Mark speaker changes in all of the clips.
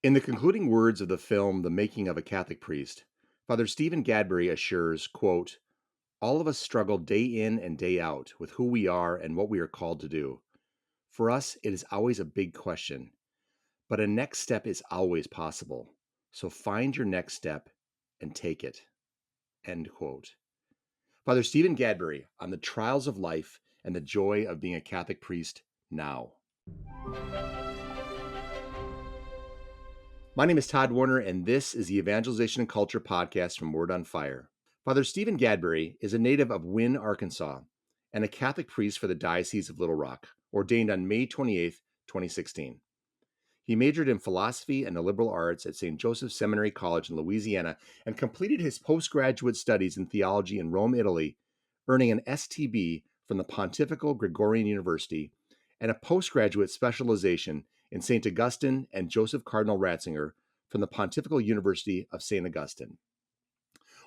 Speaker 1: In the concluding words of the film The Making of a Catholic Priest, Father Stephen Gadberry assures, quote, all of us struggle day in and day out with who we are and what we are called to do. For us, it is always a big question, but a next step is always possible. So find your next step and take it. End quote. Father Stephen Gadberry on the trials of life and the joy of being a Catholic priest now. My name is Todd Warner, and this is the Evangelization Culture Podcast from Word on Fire. Father Stephen Gadberry is a native of Wynne, Arkansas, and a Catholic priest for the Diocese of Little Rock, ordained on May 28, 2016. He majored in philosophy and the liberal arts at St. Joseph's Seminary College in Louisiana and completed his postgraduate studies in theology in Rome, Italy, earning an STB from the Pontifical Gregorian University and a postgraduate specialization in St. Augustine and Joseph Cardinal Ratzinger from the Pontifical University of St. Augustine.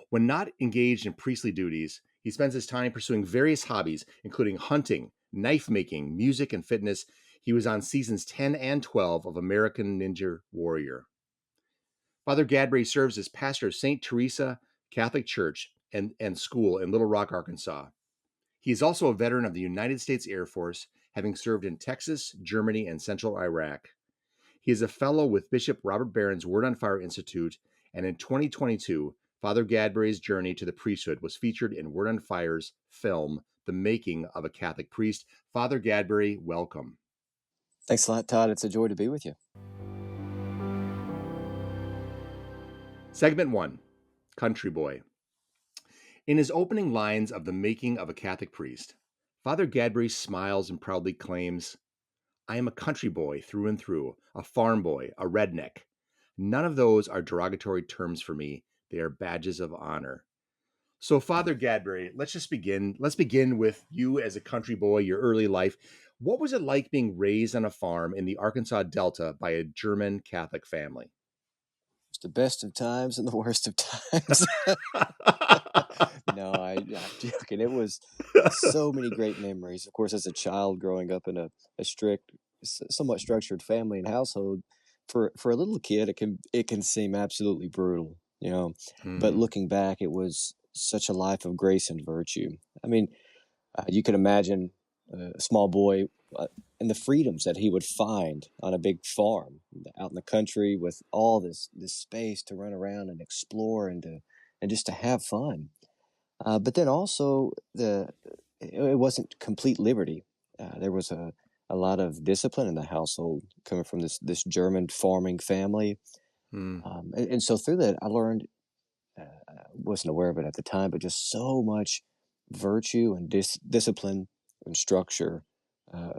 Speaker 1: When not engaged in priestly duties, he spends his time pursuing various hobbies, including hunting, knife making, music, and fitness. He was on seasons 10 and 12 of American Ninja Warrior. Father Gadberry serves as pastor of St. Teresa Catholic Church and School in Little Rock, Arkansas. He is also a veteran of the United States Air Force, having served in Texas, Germany, and Central Iraq. He is a fellow with Bishop Robert Barron's Word on Fire Institute, and in 2022, Father Gadberry's journey to the priesthood was featured in Word on Fire's film, The Making of a Catholic Priest. Father Gadberry, welcome.
Speaker 2: Thanks a lot, Todd. It's a joy to be with you.
Speaker 1: Segment 1, Country Boy. In his opening lines of The Making of a Catholic Priest, Father Gadberry smiles and proudly claims, I am a country boy through and through, a farm boy, a redneck. None of those are derogatory terms for me. They are badges of honor. So, Father Gadberry, let's just begin. Let's begin with you as a country boy, your early life. What was it like being raised on a farm in the Arkansas Delta by a German Catholic family?
Speaker 2: It's the best of times and the worst of times. No, I'm joking. It was so many great memories. Of course, as a child growing up in a strict, somewhat structured family and household, for a little kid, it can seem absolutely brutal, you know. But looking back, it was such a life of grace and virtue. I mean, you can imagine a small boy and the freedoms that he would find on a big farm out in the country with all this space to run around and explore and just to have fun. But then also it wasn't complete liberty. There was a lot of discipline in the household coming from this German farming family. And so through that, I learned, I wasn't aware of it at the time, but just so much virtue and discipline and structure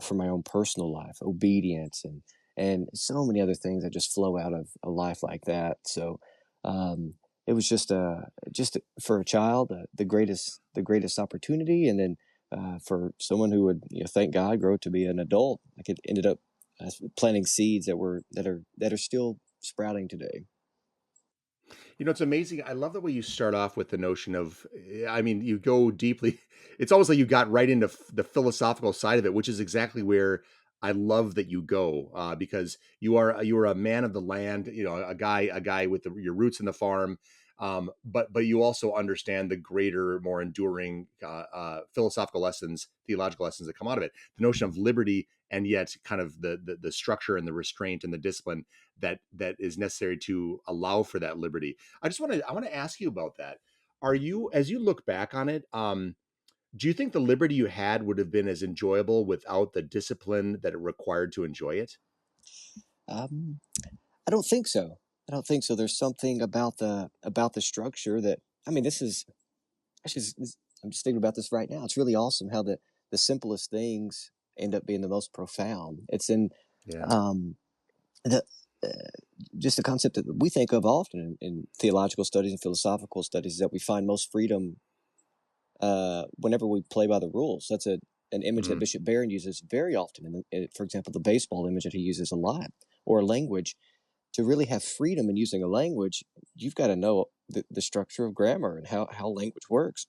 Speaker 2: for my own personal life, obedience, and so many other things that just flow out of a life like that. So it was just for a child the greatest opportunity, and then for someone who would, thank God, grow to be an adult, like it ended up planting seeds that are still sprouting today.
Speaker 1: It's amazing. I love the way you start off with the notion of, I mean, you go deeply. It's almost like you got right into the philosophical side of it, which is exactly where I love that you go, because you are a man of the land, a guy with your roots in the farm, but you also understand the greater, more enduring philosophical lessons, theological lessons that come out of it. The notion of liberty, and yet kind of the structure and the restraint and the discipline that is necessary to allow for that liberty. I want to ask you about that. Are you, as you look back on it, do you think the liberty you had would have been as enjoyable without the discipline that it required to enjoy it?
Speaker 2: Um, I don't think so. I don't think so. There's something about the structure that, I mean, this is actually I'm just thinking about this right now. It's really awesome how the simplest things end up being the most profound. It's in
Speaker 1: Yeah.
Speaker 2: the uh, just the concept that we think of often in theological studies and philosophical studies, is that we find most freedom whenever we play by the rules. That's an image that Bishop Barron uses very often. For example, the baseball image that he uses a lot, or language. To really have freedom in using a language, you've got to know the structure of grammar and how language works,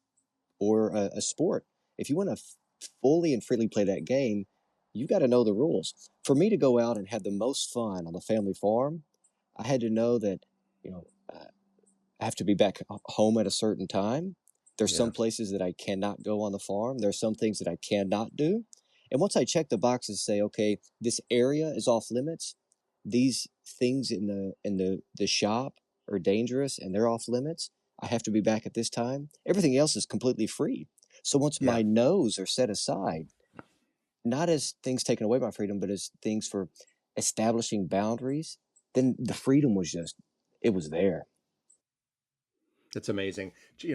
Speaker 2: or a sport. If you want to fully and freely play that game, you've got to know the rules. For me to go out and have the most fun on the family farm, I had to know that, you know, I have to be back home at a certain time. There's
Speaker 1: Yeah.
Speaker 2: some places that I cannot go on the farm. There's some things that I cannot do. And once I check the boxes, say, okay, this area is off limits. These things in the shop are dangerous and they're off limits. I have to be back at this time. Everything else is completely free. So once
Speaker 1: Yeah.
Speaker 2: my no's are set aside, not as things taken away my freedom, but as things for establishing boundaries, then the freedom was just, it was there.
Speaker 1: That's amazing.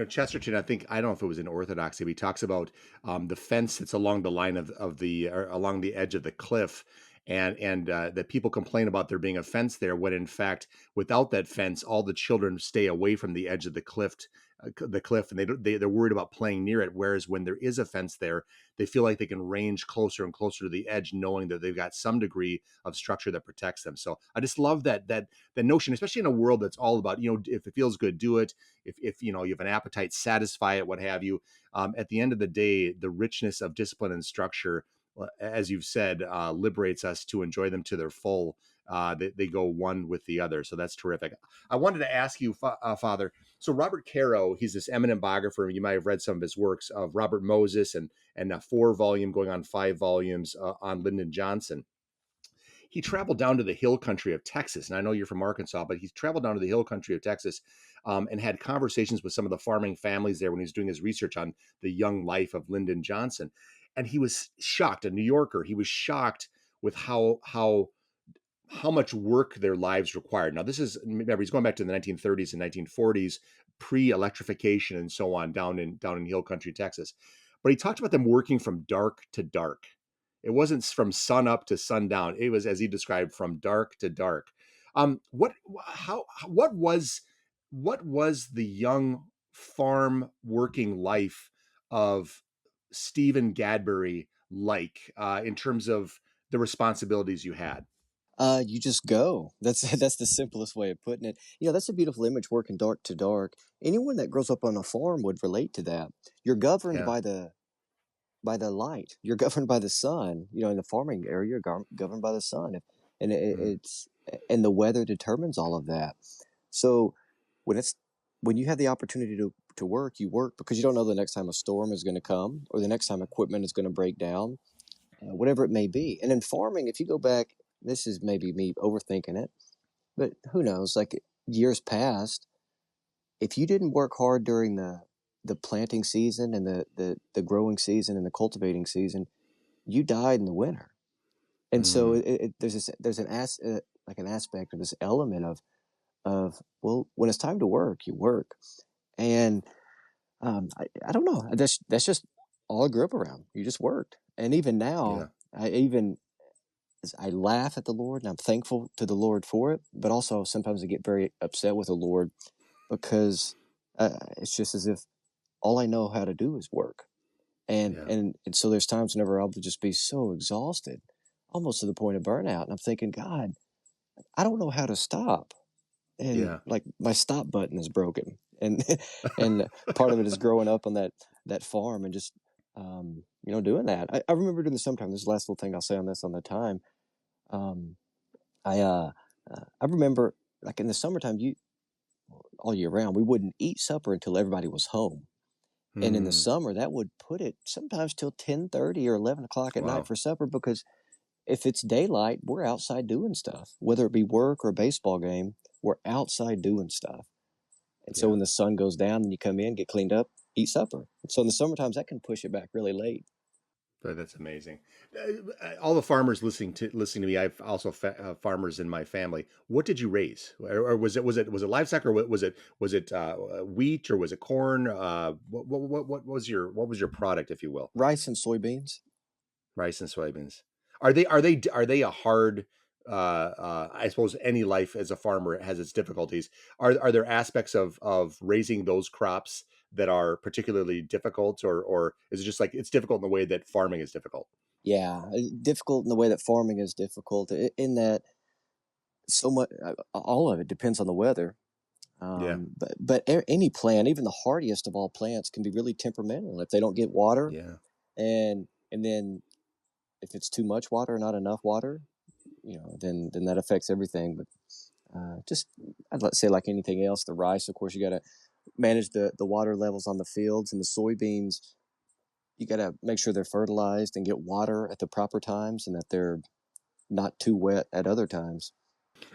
Speaker 1: Chesterton, I don't know if it was in Orthodoxy, but he talks about the fence that's along the line of the or along the edge of the cliff, and that people complain about there being a fence there, when in fact, without that fence, all the children stay away from the edge of the cliff, and they're worried about playing near it. Whereas when there is a fence there, they feel like they can range closer and closer to the edge, knowing that they've got some degree of structure that protects them. So I just love that notion, especially in a world that's all about, if it feels good, do it. If you have an appetite, satisfy it, what have you. At the end of the day, the richness of discipline and structure, as you've said, liberates us to enjoy them to their full. They go one with the other, so that's terrific. I wanted to ask you, Father. So Robert Caro, he's this eminent biographer. You might have read some of his works of Robert Moses, and a 4-volume going on 5 volumes on Lyndon Johnson. He traveled down to the hill country of Texas. And I know you're from Arkansas, but he traveled down to the hill country of Texas, and had conversations with some of the farming families there when he was doing his research on the young life of Lyndon Johnson. And he was shocked, a New Yorker. He was shocked with how much work their lives required. Now, remember, he's going back to the 1930s and 1940s, pre-electrification and so on, down in hill country, Texas. But he talked about them working from dark to dark. It wasn't from sun up to sundown. It was, as he described, from dark to dark. What how what was the young farm working life of Stephen Gadberry like, in terms of the responsibilities you had?
Speaker 2: You just go. That's that's the simplest way of putting it. That's a beautiful image, working dark to dark. Anyone that grows up on a farm would relate to that. You're governed
Speaker 1: Yeah.
Speaker 2: by the light. You're governed by the sun. In the farming area, you're governed by the sun, and
Speaker 1: Mm.
Speaker 2: and the weather determines all of that. So when it's when you have the opportunity to work, you work because you don't know the next time a storm is going to come or the next time equipment is going to break down, whatever it may be. And in farming, if you go back, this is maybe me overthinking it, but who knows? Like years past, if you didn't work hard during the planting season and the growing season and the cultivating season, you died in the winter. And so
Speaker 1: Mm.
Speaker 2: there's like an aspect of this element of well, when it's time to work, you work. And I don't know. That's just all I grew up around. You just worked. And even
Speaker 1: Yeah.
Speaker 2: now, I laugh at the Lord and I'm thankful to the Lord for it. But also sometimes I get very upset with the Lord because it's just as if all I know how to do is work. And,
Speaker 1: Yeah.
Speaker 2: and and so there's times whenever I'll just be so exhausted, almost to the point of burnout. And I'm thinking, God, I don't know how to stop. And
Speaker 1: Yeah.
Speaker 2: like my stop button is broken. And and part of it is growing up on that farm and just doing that. I remember doing the summertime. This last little thing I'll say on this on the time. Um, I remember like in the summertime, you all year round, we wouldn't eat supper until everybody was home. And in the
Speaker 1: Mm.
Speaker 2: summer, that would put it sometimes till 10:30 or 11 o'clock at night
Speaker 1: Wow.
Speaker 2: for supper because if it's daylight, we're outside doing stuff, whether it be work or a baseball game, we're outside doing stuff. And so
Speaker 1: Yeah.
Speaker 2: when the sun goes down and you come in, get cleaned up, eat supper. So in the summertimes, that can push it back really late.
Speaker 1: That's amazing. All the farmers listening to me, I've also farmers in my family. What did you raise, or was it livestock, or was it wheat, or was it corn? What was your product, if you will?
Speaker 2: Rice and soybeans.
Speaker 1: Rice and soybeans. Are they a hard? I suppose any life as a farmer has its difficulties. Are there aspects of raising those crops that are particularly difficult, or is it just like it's difficult in the way that farming is difficult?
Speaker 2: Yeah, difficult in the way that farming is difficult, in that so much, all of it depends on the weather.
Speaker 1: Yeah,
Speaker 2: But any plant, even the hardiest of all plants, can be really temperamental if they don't get water,
Speaker 1: yeah,
Speaker 2: and then if it's too much water, not enough water, then that affects everything. But just I'd let's say like anything else, the rice, of course, you got to manage the water levels on the fields, and the soybeans, you got to make sure they're fertilized and get water at the proper times, and that they're not too wet at other times.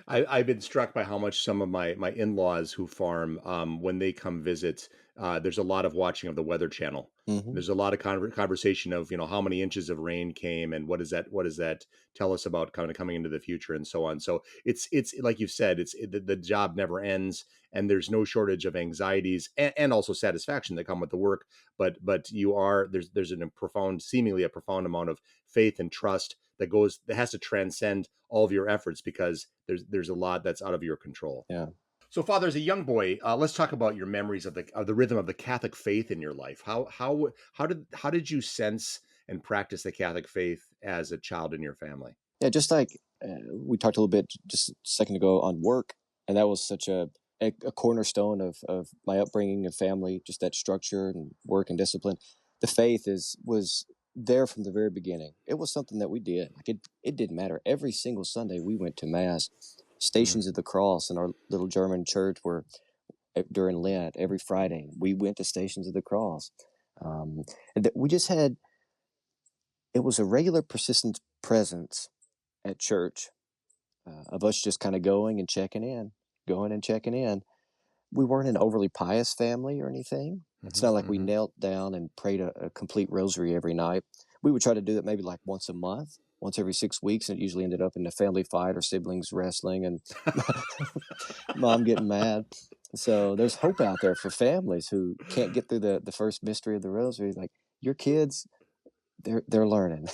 Speaker 1: I've been struck by how much some of my in-laws who farm, when they come visit, there's a lot of watching of the Weather Channel.
Speaker 2: Hmm.
Speaker 1: There's a lot of conversation of, how many inches of rain came and what does that tell us about kind of coming into the future and so on. So it's like you've said, the job never ends, and there's no shortage of anxieties and also satisfaction that come with the work. But there's seemingly a profound amount of faith and trust that has to transcend all of your efforts, because there's a lot that's out of your control.
Speaker 2: Yeah.
Speaker 1: So, Father, as a young boy, let's talk about your memories of the rhythm of the Catholic faith in your life. How did you sense and practice the Catholic faith as a child in your family?
Speaker 2: Yeah, just like we talked a little bit just a second ago on work, and that was such a cornerstone of my upbringing and family, just that structure and work and discipline. The faith was there from the very beginning. It was something that we did. Like it didn't matter. Every single Sunday we went to mass.
Speaker 1: Mm,
Speaker 2: Stations of the Cross in our little German church were during Lent. Every Friday we went to Stations of the Cross. And we just had, it was a regular, persistent presence at church, of us just kind of going and checking in, going and checking in. We weren't an overly pious family or anything. It's
Speaker 1: hmm
Speaker 2: not like we
Speaker 1: hmm
Speaker 2: knelt down and prayed a complete rosary every night. We would try to do that maybe like once a month, once every 6 weeks, and it usually ended up in a family fight or siblings wrestling and mom getting mad. So there's hope out there for families who can't get through the first mystery of the rosary. Like, your kids, they're learning.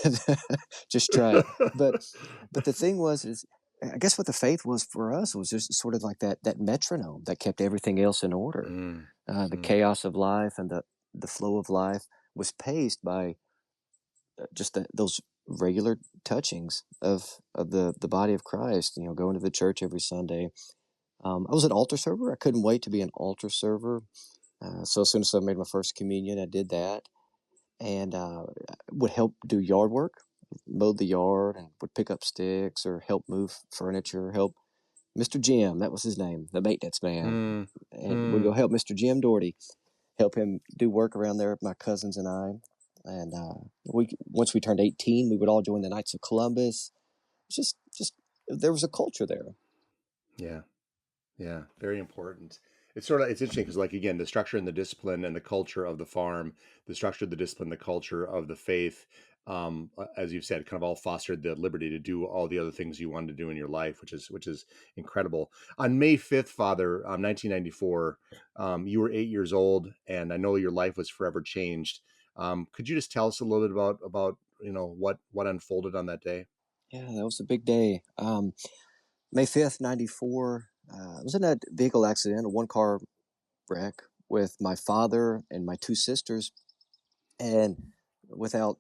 Speaker 2: Just try it. But the thing was is, I guess what the faith was for us was just sort of like that metronome that kept everything else in order.
Speaker 1: mm,
Speaker 2: The
Speaker 1: mm,
Speaker 2: chaos of life and the flow of life was paced by just those regular touchings of the body of Christ. Going to the church every Sunday. I was an altar server. I couldn't wait to be an altar server. So as soon as I made my first communion, I did that, and would help do yard work, mowed the yard, and would pick up sticks or help move furniture, help Mr. Jim, that was his name, the maintenance man,
Speaker 1: mm,
Speaker 2: and would go
Speaker 1: mm.
Speaker 2: help Mr. Jim Doherty, help him do work around there with my cousins and I. And we once we turned 18, we would all join the Knights of Columbus. Just there was a culture there.
Speaker 1: Yeah. Yeah, very important. It's interesting because, like, again, the structure and the discipline and the culture of the farm, the structure, the discipline, the culture of the faith, as you've said, kind of all fostered the liberty to do all the other things you wanted to do in your life, which is incredible. On May 5th, Father, 1994, you were 8 years old, and I know your life was forever changed. Could you just tell us a little bit about what unfolded on that day?
Speaker 2: Yeah, that was a big day. May 5th, 94. I was in a vehicle accident, a one car wreck with my father and my two sisters. And without,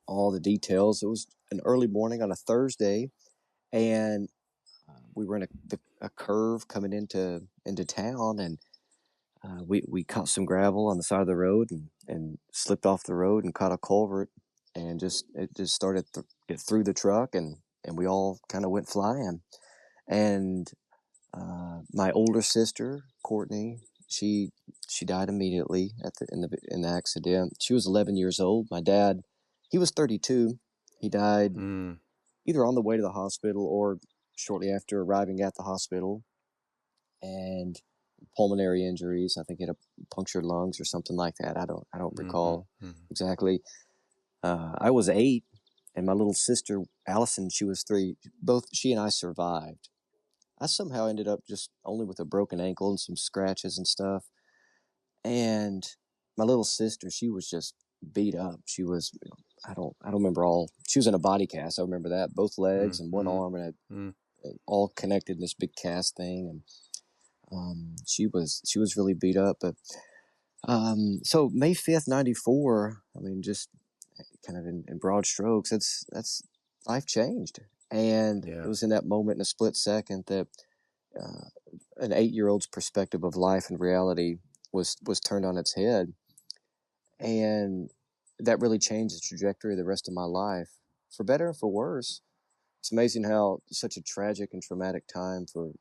Speaker 2: all the details, it was an early morning on a Thursday, and we were in a curve coming into town, and we caught some gravel on the side of the road and slipped off the road and caught a culvert, and it just started to get through the truck, and we all kind of went flying. And my older sister, Courtney, she she died immediately in the accident. She was 11 years old. My dad, he was 32. He died
Speaker 1: Mm,
Speaker 2: either on the way to the hospital or shortly after arriving at the hospital, and pulmonary injuries. I think he had a punctured lungs or something like that. I don't
Speaker 1: hmm
Speaker 2: recall exactly. I was 8, and my little sister Allison, she was 3. Both she and I survived. I somehow ended up just only with a broken ankle and some scratches and stuff. And my little sister, she was just beat up. She was, I don't remember all. She was in a body cast. I remember that, both legs and one
Speaker 1: mm-hmm.
Speaker 2: arm, and all connected in this big cast thing. And she was really beat up. But so May 5th, 94. I mean, just kind of in broad strokes, that's life changed. And it
Speaker 1: Yeah.
Speaker 2: was in that moment, in a split second, that uh, an 8-year old's perspective of life and reality was turned on its head, and that really changed the trajectory of the rest of my life, for better and for worse. It's amazing how such a tragic and traumatic time for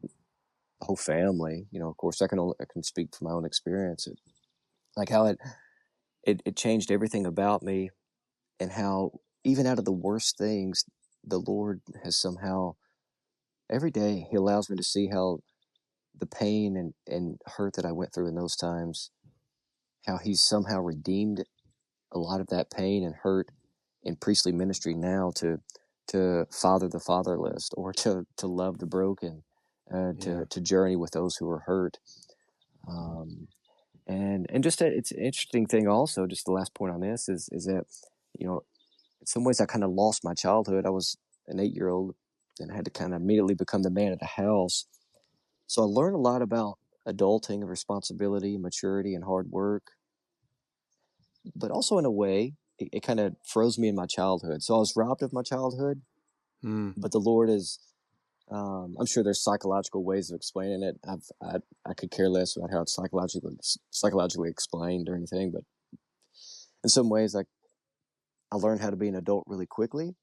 Speaker 2: whole family. Of course, I can speak from my own experience. Like how it changed everything about me, and how even out of the worst things, the Lord has somehow every day He allows me to see how the pain and hurt that I went through in those times, how He's somehow redeemed a lot of that pain and hurt in priestly ministry now to father the fatherless, or to love the broken,
Speaker 1: Yeah.
Speaker 2: to journey with those who are hurt. Um, and just it's an interesting thing also, just the last point on this is that, in some ways I kind of lost my childhood. I was an 8-year-old and had to kind of immediately become the man of the house. So I learned a lot about adulting and responsibility, maturity, and hard work. But also in a way, it kind of froze me in my childhood. So I was robbed of my childhood,
Speaker 1: Mm.
Speaker 2: but the Lord is, I'm sure there's psychological ways of explaining it. I could care less about how it's psychologically explained or anything, but in some ways, like, I learned how to be an adult really quickly.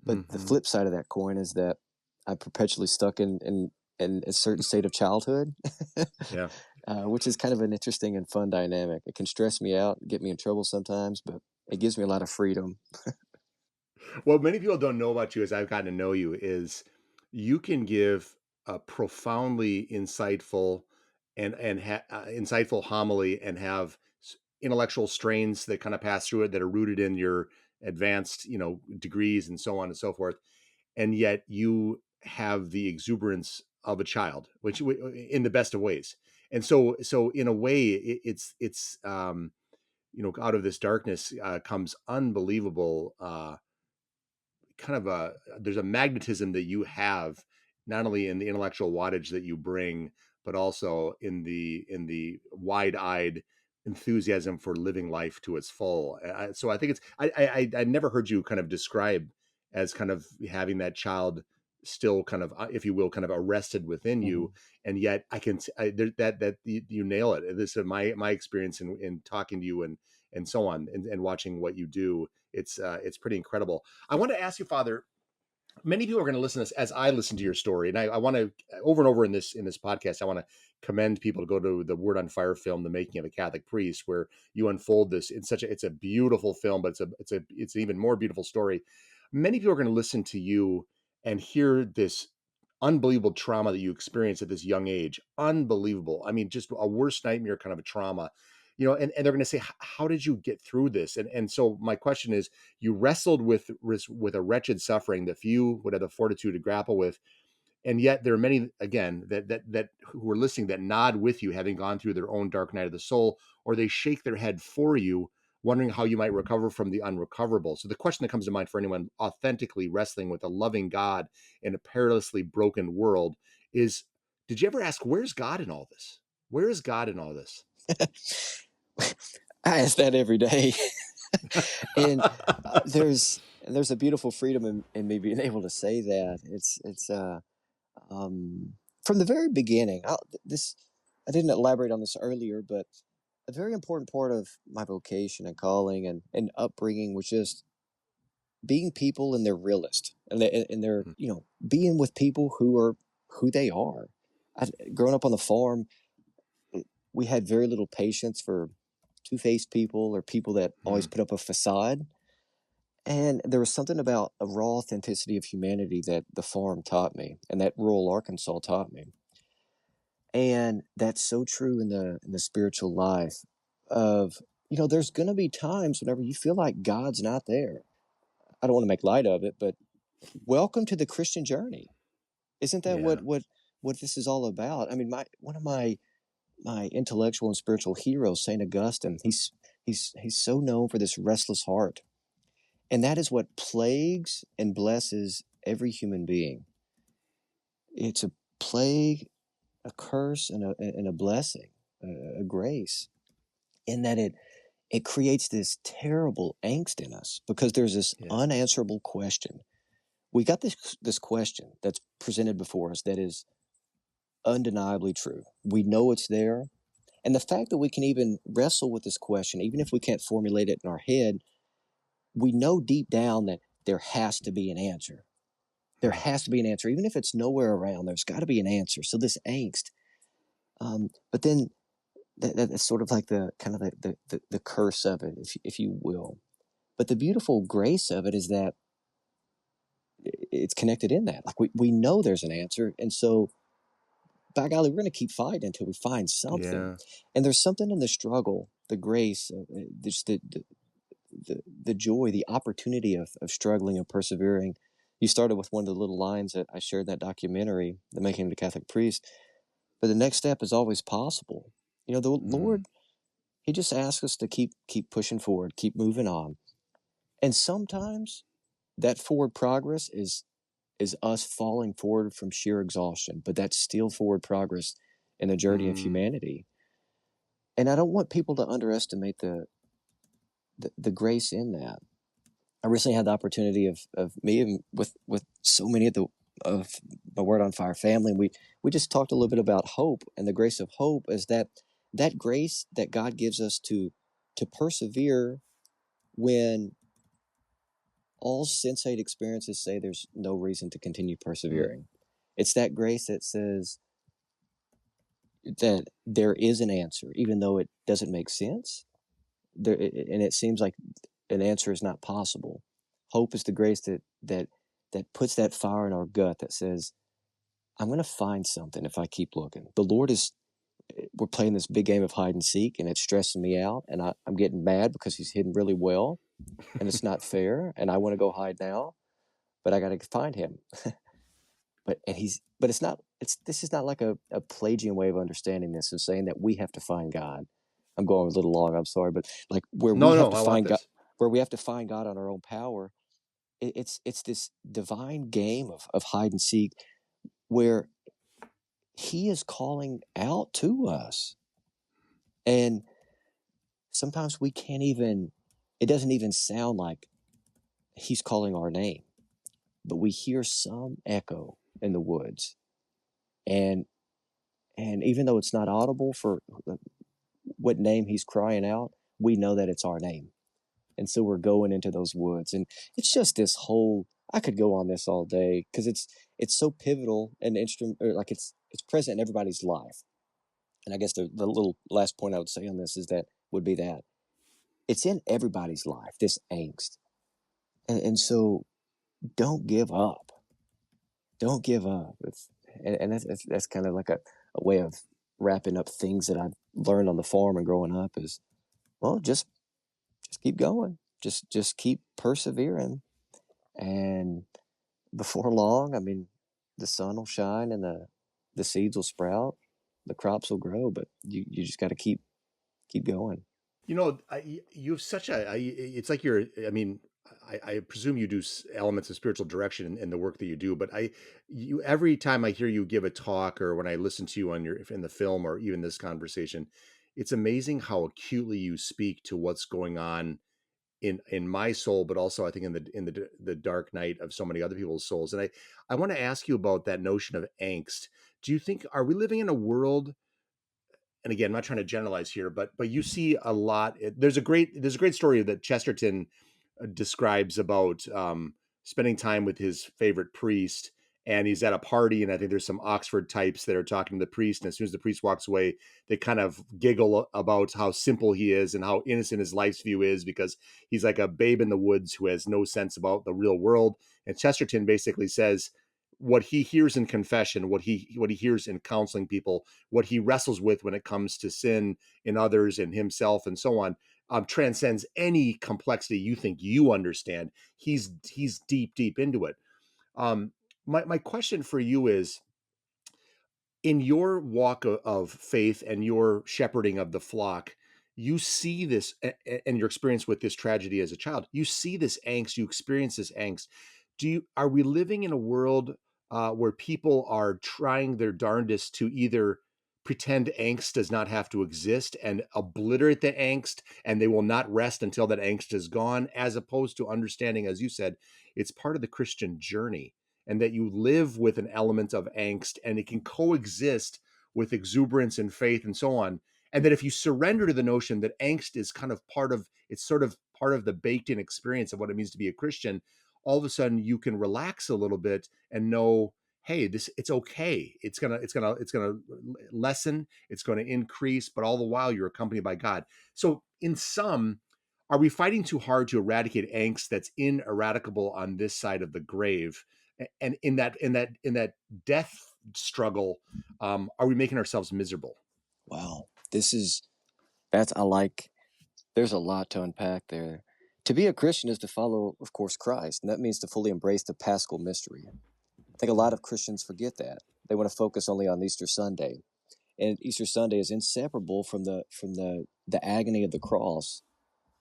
Speaker 2: But the
Speaker 1: Hmm.
Speaker 2: flip side of that coin is that I'm perpetually stuck in a certain state of childhood,
Speaker 1: Yeah.
Speaker 2: which is kind of an interesting and fun dynamic. It can stress me out, get me in trouble sometimes, but it gives me a lot of freedom.
Speaker 1: What many people don't know about you, as I've gotten to know you, is you can give a profoundly insightful insightful homily and have intellectual strains that kind of pass through it that are rooted in your advanced, degrees and so on and so forth. And yet you have the exuberance of a child, which in the best of ways. And so in a way, out of this darkness comes unbelievable. Kind of there's a magnetism that you have, not only in the intellectual wattage that you bring, but also in the wide-eyed enthusiasm for living life to its full. So I think I never heard you kind of describe as kind of having that child still kind of, if you will, kind of arrested within
Speaker 2: Hmm.
Speaker 1: you. And yet that you nail it. This is my experience in talking to you and so on, and watching what you do. It's pretty incredible. I want to ask you, Father. Many people are going to listen to this as I listen to your story, and I want to, over and over in this podcast, I want to commend people to go to the Word on Fire film, "The Making of a Catholic Priest," where you unfold this in it's a beautiful film, but it's an even more beautiful story. Many people are going to listen to you and hear this unbelievable trauma that you experienced at this young age. Unbelievable. I mean, just a worst nightmare kind of a trauma. And they're going to say, how did you get through this? And so my question is, you wrestled with a wretched suffering that few would have the fortitude to grapple with, and yet there are many, again, that who are listening, that nod with you, having gone through their own dark night of the soul, or they shake their head for you, wondering how you might recover from the unrecoverable. So the question that comes to mind for anyone authentically wrestling with a loving God in a perilously broken world is, did you ever ask, where's God in all this? Where is God in all this?
Speaker 2: I ask that every day. And there's a beautiful freedom in me being able to say that. Um, from the very beginning. I didn't elaborate on this earlier, but a very important part of my vocation and calling and upbringing was just being people in their realist, and they're, being with people who are who they are. Growing up on the farm, we had very little patience for two-faced people or people that always
Speaker 1: Mm,
Speaker 2: put up a facade. And there was something about a raw authenticity of humanity that the farm taught me, and that rural Arkansas taught me. And that's so true in the spiritual life of, there's going to be times whenever you feel like God's not there. I don't want to make light of it, but welcome to the Christian journey. Isn't that
Speaker 1: yeah.
Speaker 2: what this is all about? I mean, one of my intellectual and spiritual heroes, Saint Augustine, he's so known for this restless heart. And that is what plagues and blesses every human being. It's a plague, a curse, and a blessing, a grace, in that it creates this terrible angst in us because there's this
Speaker 1: Yeah.
Speaker 2: unanswerable question. We got this question that's presented before us that is undeniably true. We know it's there. And the fact that we can even wrestle with this question, even if we can't formulate it in our head, we know deep down that there has to be an answer. There has to be an answer, even if it's nowhere around. There's got to be an answer. So this angst, but then that's sort of like the kind of the curse of it, if you will. But the beautiful grace of it is that it's connected in that. Like we know there's an answer, and so by golly, we're going to keep fighting until we find something.
Speaker 1: Yeah.
Speaker 2: And there's something in the struggle, the grace, just the joy, the opportunity of struggling and persevering. You started with one of the little lines that I shared in that documentary, The Making of the Catholic Priest. But the next step is always possible. You know, the Lord, He just asks us to keep pushing forward, keep moving on. And sometimes that forward progress is us falling forward from sheer exhaustion, but that's still forward progress in the journey of humanity. And I don't want people to underestimate the grace in that. I recently had the opportunity of meeting with so many of my Word on Fire family. And we just talked a little bit about hope, and the grace of hope is that grace that God gives us to persevere when all sensate experiences say there's no reason to continue persevering. It's that grace that says that there is an answer, even though it doesn't make sense. And it seems like an answer is not possible. Hope is the grace that puts that fire in our gut that says, I'm going to find something if I keep looking. The Lord is, we're playing this big game of hide and seek, and it's stressing me out, and I'm getting mad because He's hidden really well, and it's not fair, and I want to go hide now, but I got to find Him. But it's not. This is not like a Pelagian way of understanding this, of saying that we have to find God. I'm going a little long. I'm sorry, but like where we have to find God, where we have to find God on our own power. It's this divine game of hide and seek, where He is calling out to us, and sometimes we can't even. It doesn't even sound like He's calling our name, but we hear some echo in the woods, and even though it's not audible for what name He's crying out, we know that it's our name. And so we're going into those woods. And it's just this whole, I could go on this all day because it's so pivotal and instrument, or like it's present in everybody's life. And I guess the little last point I would say on this is that it's in everybody's life, this angst. And so don't give up. Don't give up. And that's kind of like a way of wrapping up things that I've learned on the farm and growing up is, well, just keep going. Just keep persevering. And before long, I mean, the sun will shine and the seeds will sprout, the crops will grow, but you just got to keep going.
Speaker 1: You know, you have such a. It's like you're. I mean, I presume you do elements of spiritual direction in the work that you do. But you every time I hear you give a talk or when I listen to you on in the film or even this conversation, it's amazing how acutely you speak to what's going on in my soul, but also I think in the dark night of so many other people's souls. And I want to ask you about that notion of angst. Do you think are we living in a world? And again, I'm not trying to generalize here, but you see a lot. There's a great story that Chesterton describes about spending time with his favorite priest, and he's at a party, and I think there's some Oxford types that are talking to the priest, and as soon as the priest walks away, they kind of giggle about how simple he is and how innocent his life's view is because he's like a babe in the woods who has no sense about the real world. And Chesterton basically says what he hears in confession, what he hears in counseling people, what he wrestles with when it comes to sin in others and himself and so on, transcends any complexity you think you understand. He's deep into it. My question for you is, in your walk of faith and your shepherding of the flock, you see this and your experience with this tragedy as a child, you see this angst, you experience this angst. Are we living in a world where people are trying their darndest to either pretend angst does not have to exist and obliterate the angst, and they will not rest until that angst is gone, as opposed to understanding, as you said, it's part of the Christian journey, and that you live with an element of angst and it can coexist with exuberance and faith and so on. And that if you surrender to the notion that angst is kind of part of, it's sort of part of the baked in experience of what it means to be a Christian, all of a sudden you can relax a little bit and know, hey, it's okay. It's gonna lessen, it's going to increase, but all the while you're accompanied by God. So in sum, are we fighting too hard to eradicate angst that's ineradicable on this side of the grave? And in that death struggle, are we making ourselves miserable?
Speaker 2: Wow. I like, there's a lot to unpack there. To be a Christian is to follow, of course, Christ, and that means to fully embrace the Paschal Mystery. I think a lot of Christians forget that. They want to focus only on Easter Sunday. And Easter Sunday is inseparable from the agony of the cross.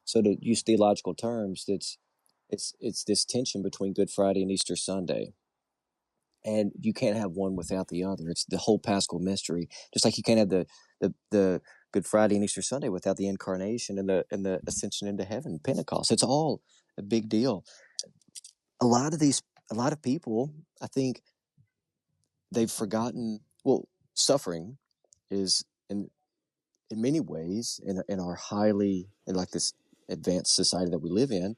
Speaker 2: So to use theological terms, it's this tension between Good Friday and Easter Sunday. And you can't have one without the other. It's the whole Paschal Mystery. Just like you can't have the Good Friday and Easter Sunday without the incarnation and the ascension into heaven, Pentecost. It's all a big deal. A lot of people, I think, they've forgotten. Well, suffering is in many ways in our in like this advanced society that we live in,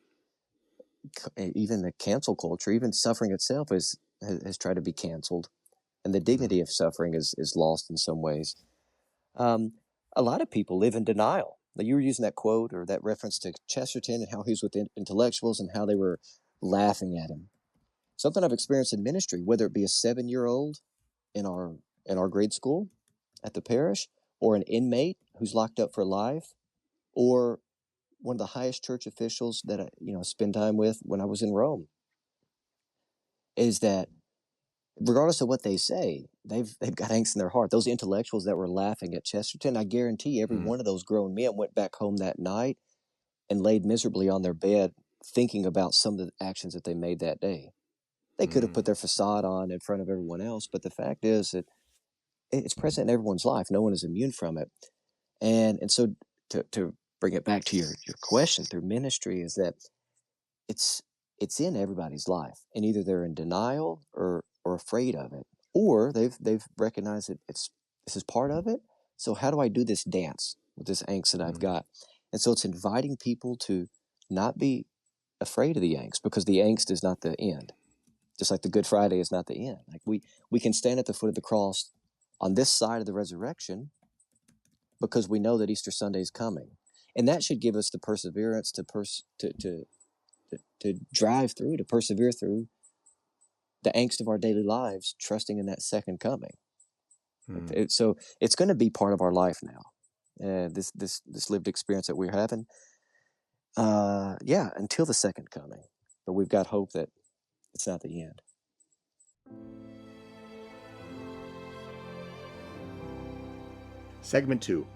Speaker 2: even the cancel culture, even suffering itself has tried to be canceled, and the dignity of suffering is lost in some ways. Um, a lot of people live in denial. Like you were using that quote or that reference to Chesterton and how he was with intellectuals and how they were laughing at him. Something I've experienced in ministry, whether it be a 7-year-old in our grade school at the parish, or an inmate who's locked up for life, or one of the highest church officials that I spend time with when I was in Rome, is that regardless of what they say, they've got angst in their heart. Those intellectuals that were laughing at Chesterton, I guarantee every one of those grown men went back home that night and laid miserably on their bed thinking about some of the actions that they made that day. They could have put their facade on in front of everyone else, but the fact is that it's present in everyone's life. No one is immune from it. And so to bring it back to your question through ministry is that it's in everybody's life, and either they're in denial or afraid of it, or they've recognized that this is part of it. So how do I do this dance with this angst that I've got? And so it's inviting people to not be afraid of the angst, because the angst is not the end. Just like the Good Friday is not the end. Like we can stand at the foot of the cross on this side of the resurrection because we know that Easter Sunday is coming, and that should give us the perseverance to drive through, to persevere through the angst of our daily lives, trusting in that second coming. So it's going to be part of our life now. This lived experience that we're having, until the second coming. But we've got hope that it's not the end.
Speaker 1: Segment 2,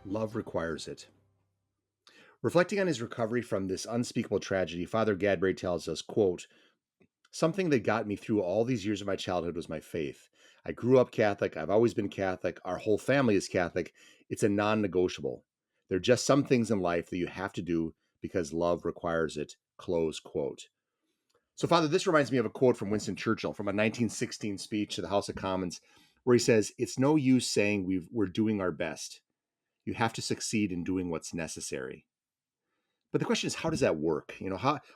Speaker 1: Love Requires It. Reflecting on his recovery from this unspeakable tragedy, Father Gadberry tells us, quote, "Something that got me through all these years of my childhood was my faith. I grew up Catholic. I've always been Catholic. Our whole family is Catholic. It's a non-negotiable. There are just some things in life that you have to do because love requires it." Close quote. So, Father, this reminds me of a quote from Winston Churchill from a 1916 speech to the House of Commons, where he says, "It's no use saying we're doing our best. You have to succeed in doing what's necessary." But the question is, how does that work?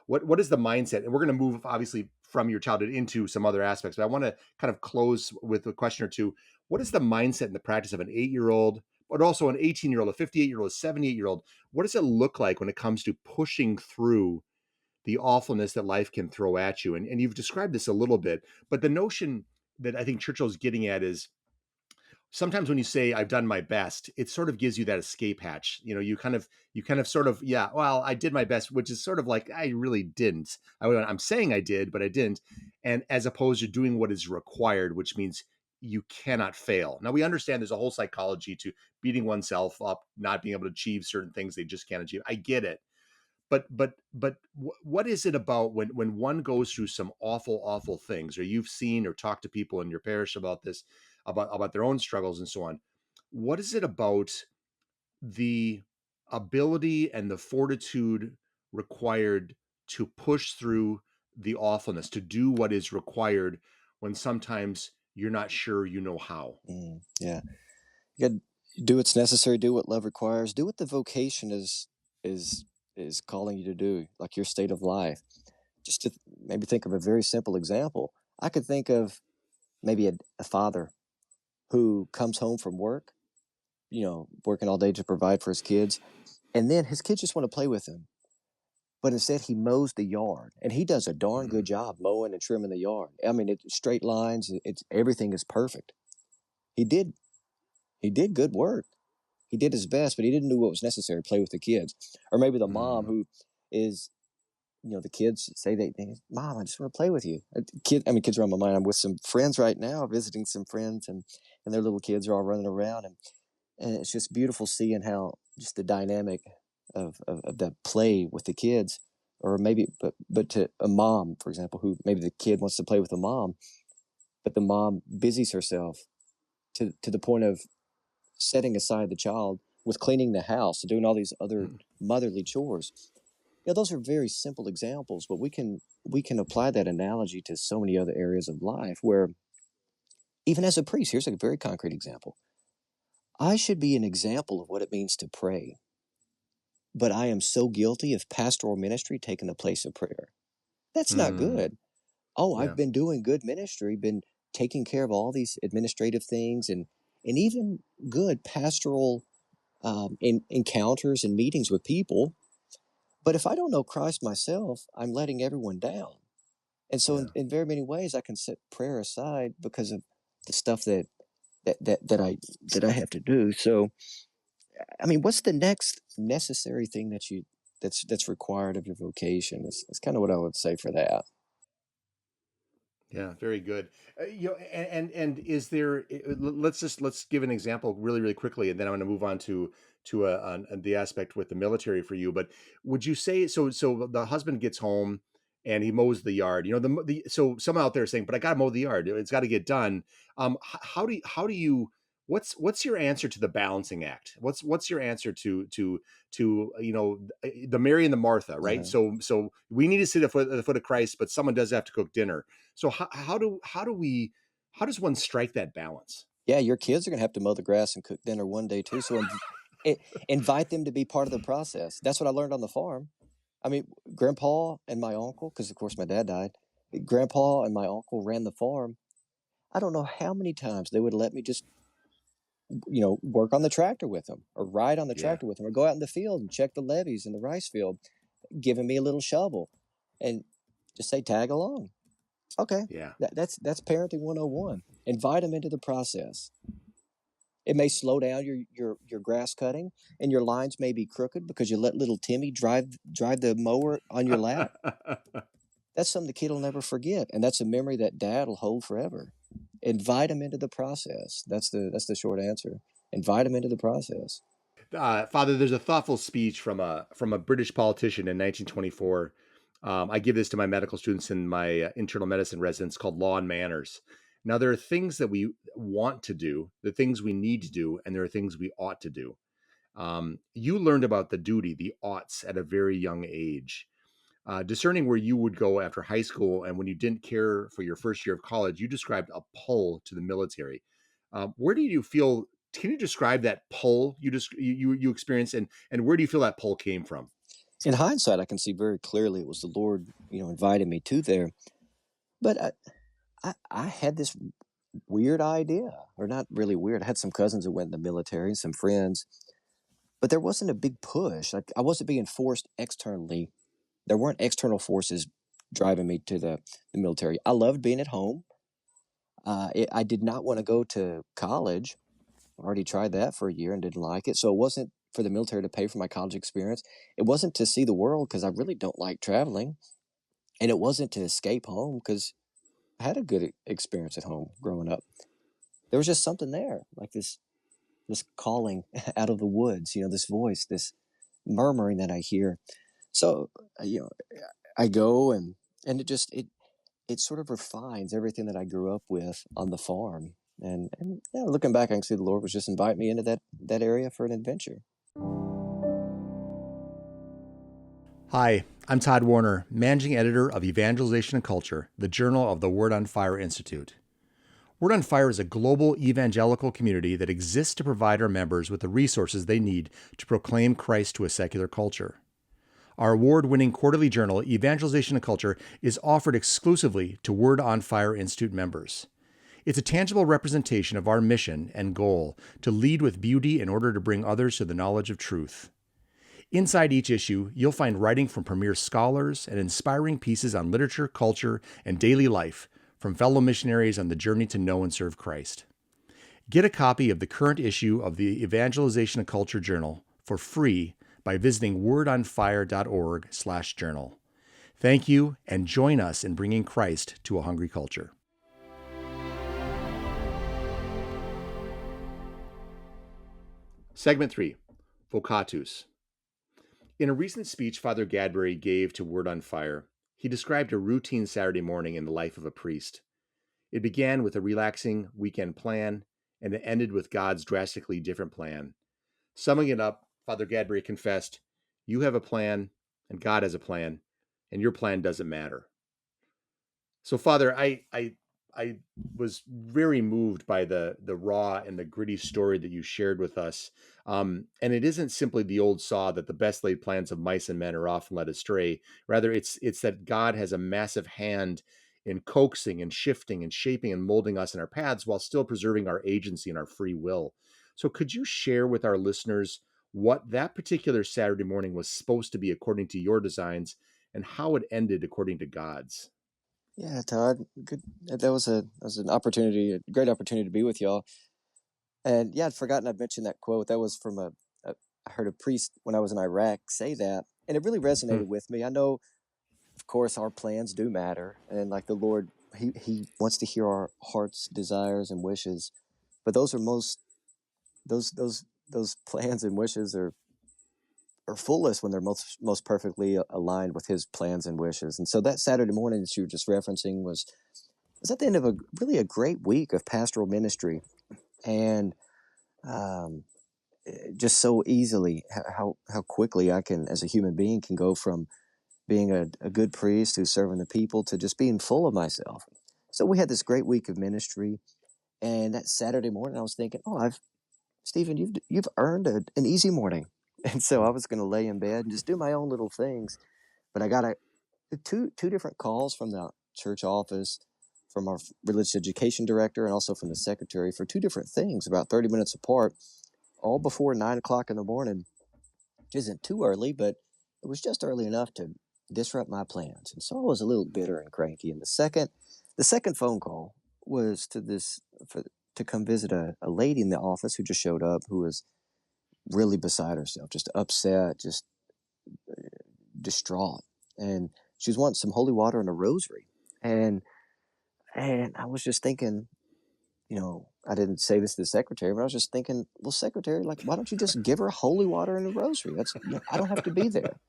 Speaker 1: What is the mindset? And we're going to move obviously from your childhood into some other aspects, but I want to kind of close with a question or two. What is the mindset and the practice of an 8-year-old, but also an 18-year-old, a 58-year-old, a 78-year-old? What does it look like when it comes to pushing through the awfulness that life can throw at you? And you've described this a little bit, but the notion that I think Churchill's getting at is, sometimes when you say I've done my best, it sort of gives you that escape hatch. You kind of sort of, yeah, well, I did my best, which is sort of like, I really didn't. I'm saying I did, but I didn't. And as opposed to doing what is required, which means you cannot fail. Now we understand there's a whole psychology to beating oneself up, not being able to achieve certain things they just can't achieve. I get it. But what is it about when one goes through some awful things, or you've seen or talked to people in your parish about this, about their own struggles and so on? What is it about the ability and the fortitude required to push through the awfulness, to do what is required when sometimes you're not sure you know how?
Speaker 2: Yeah, you got to do what's necessary, do what love requires, do what the vocation is calling you to do, like your state of life. just to maybe think of a very simple example, I could think of maybe a father who comes home from work, working all day to provide for his kids, and then his kids just want to play with him. But instead, he mows the yard, and he does a darn good job mowing and trimming the yard. I mean, it's straight lines. It's everything is perfect. He did he did good work. He did his best, but he didn't do what was necessary to play with the kids. Or maybe the mom who is, the kids say Mom, I just want to play with you. Kids are on my mind. I'm with some friends right now, visiting some friends, and their little kids are all running around, and it's just beautiful seeing how just the dynamic of the play with the kids, or maybe, but to a mom, for example, who maybe the kid wants to play with the mom, but the mom busies herself to the point of setting aside the child with cleaning the house and doing all these other motherly chores. Those are very simple examples, but we can apply that analogy to so many other areas of life where, even as a priest, here's a very concrete example. I should be an example of what it means to pray, but I am so guilty of pastoral ministry taking the place of prayer. That's not good. Oh,
Speaker 1: Yeah.
Speaker 2: I've been doing good ministry, been taking care of all these administrative things, and even good pastoral encounters and meetings with people. But if I don't know Christ myself, I'm letting everyone down. And so,
Speaker 1: Yeah.
Speaker 2: in very many ways, I can set prayer aside because of the stuff that I have to do. So, I mean, what's the next necessary thing that's required of your vocation? Is kind of what I would say for that.
Speaker 1: Yeah, very good. And is there? Let's give an example really quickly, and then I'm going to move on to the aspect with the military for you. But would you say so? So the husband gets home and he mows the yard. So someone out there is saying, "But I got to mow the yard. It's got to get done." How do you? What's your answer to the balancing act? What's your answer to the Mary and the Martha, right?
Speaker 2: Uh-huh.
Speaker 1: So we need to sit at the foot of Christ, but someone does have to cook dinner. So how does one strike that balance?
Speaker 2: Yeah, your kids are going to have to mow the grass and cook dinner one day too. So invite them to be part of the process. That's what I learned on the farm. I mean, Grandpa and my uncle, because of course my dad died. Grandpa and my uncle ran the farm. I don't know how many times they would let me just, work on the tractor with them, or ride on the
Speaker 1: Yeah,
Speaker 2: tractor with them, or go out in the field and check the levees in the rice field, giving me a little shovel, and just say tag along. Okay,
Speaker 1: yeah.
Speaker 2: that's parenting 101. Invite them into the process. It may slow down your grass cutting, and your lines may be crooked because you let little Timmy drive the mower on your lap. That's something the kid will never forget, and that's a memory that dad will hold forever. Invite them into the process. That's the short answer. Invite them into the process.
Speaker 1: Father, there's a thoughtful speech from a British politician in 1924. I give this to my medical students in my internal medicine residence, called Law and Manners. Now, there are things that we want to do, the things we need to do, and there are things we ought to do. You learned about the duty, the oughts, at a very young age. Discerning where you would go after high school and when you didn't care for your first year of college, you described a pull to the military. Where do you feel? Can you describe that pull you experienced, and where do you feel that pull came from?
Speaker 2: In hindsight, I can see very clearly it was the Lord, inviting me to there. But I had this weird idea, or not really weird. I had some cousins who went in the military, some friends, but there wasn't a big push. Like, I wasn't being forced externally. There weren't external forces driving me to the military. I loved being at home. I did not want to go to college. I already tried that for a year and didn't like it. So it wasn't for the military to pay for my college experience. It wasn't to see the world because I really don't like traveling. And it wasn't to escape home because I had a good experience at home growing up. There was just something there, like this calling out of the woods, this voice, this murmuring that I hear. So, I go, and it sort of refines everything that I grew up with on the farm. And yeah, looking back, I can see the Lord was just inviting me into that area for an adventure.
Speaker 1: Hi, I'm Todd Warner, managing editor of Evangelization Culture, the journal of the Word on Fire Institute. Word on Fire is a global evangelical community that exists to provide our members with the resources they need to proclaim Christ to a secular culture. Our award-winning quarterly journal, Evangelization Culture, is offered exclusively to Word on Fire Institute members. It's a tangible representation of our mission and goal to lead with beauty in order to bring others to the knowledge of truth. Inside each issue, you'll find writing from premier scholars and inspiring pieces on literature, culture, and daily life from fellow missionaries on the journey to know and serve Christ. Get a copy of the current issue of the Evangelization Culture Journal for free by visiting wordonfire.org/journal. Thank you, and join us in bringing Christ to a hungry culture. Segment 3, Vocatus. In a recent speech Father Gadberry gave to Word on Fire, he described a routine Saturday morning in the life of a priest. It began with a relaxing weekend plan, and it ended with God's drastically different plan. Summing it up, Father Gadberry confessed, "You have a plan, and God has a plan, and your plan doesn't matter." So, Father, I was very moved by the raw and the gritty story that you shared with us. And it isn't simply the old saw that the best laid plans of mice and men are often led astray. Rather, it's that God has a massive hand in coaxing and shifting and shaping and molding us in our paths while still preserving our agency and our free will. So, could you share with our listeners what that particular Saturday morning was supposed to be according to your designs and how it ended according to God's?
Speaker 2: Yeah, Todd, good. That was an opportunity, a great opportunity to be with y'all. And yeah, I'd forgotten I'd mentioned that quote. That was from I heard a priest when I was in Iraq say that, and it really
Speaker 1: Hmm.
Speaker 2: resonated with me. I know, of course, our plans do matter, and like the Lord, He wants to hear our heart's desires and wishes. But those plans and wishes are fullest when they're most perfectly aligned with His plans and wishes. And so that Saturday morning that you were just referencing was at the end of a great week of pastoral ministry, and um, just so easily how quickly I can, as a human being, can go from being a good priest who's serving the people to just being full of myself. So we had this great week of ministry, and that Saturday morning I was thinking, oh, Stephen, you've earned an easy morning. And so I was going to lay in bed and just do my own little things, but I got two different calls from the church office, from our religious education director, and also from the secretary for two different things about 30 minutes apart, all before 9 o'clock in the morning, which isn't too early, but it was just early enough to disrupt my plans. And so I was a little bitter and cranky. And the second phone call was to come visit a lady in the office who just showed up, who was really beside herself, just upset, just distraught. And she was wanting some holy water and a rosary. And I was just thinking, I didn't say this to the secretary, but I was just thinking, well, secretary, like, why don't you just give her holy water and a rosary? I don't have to be there.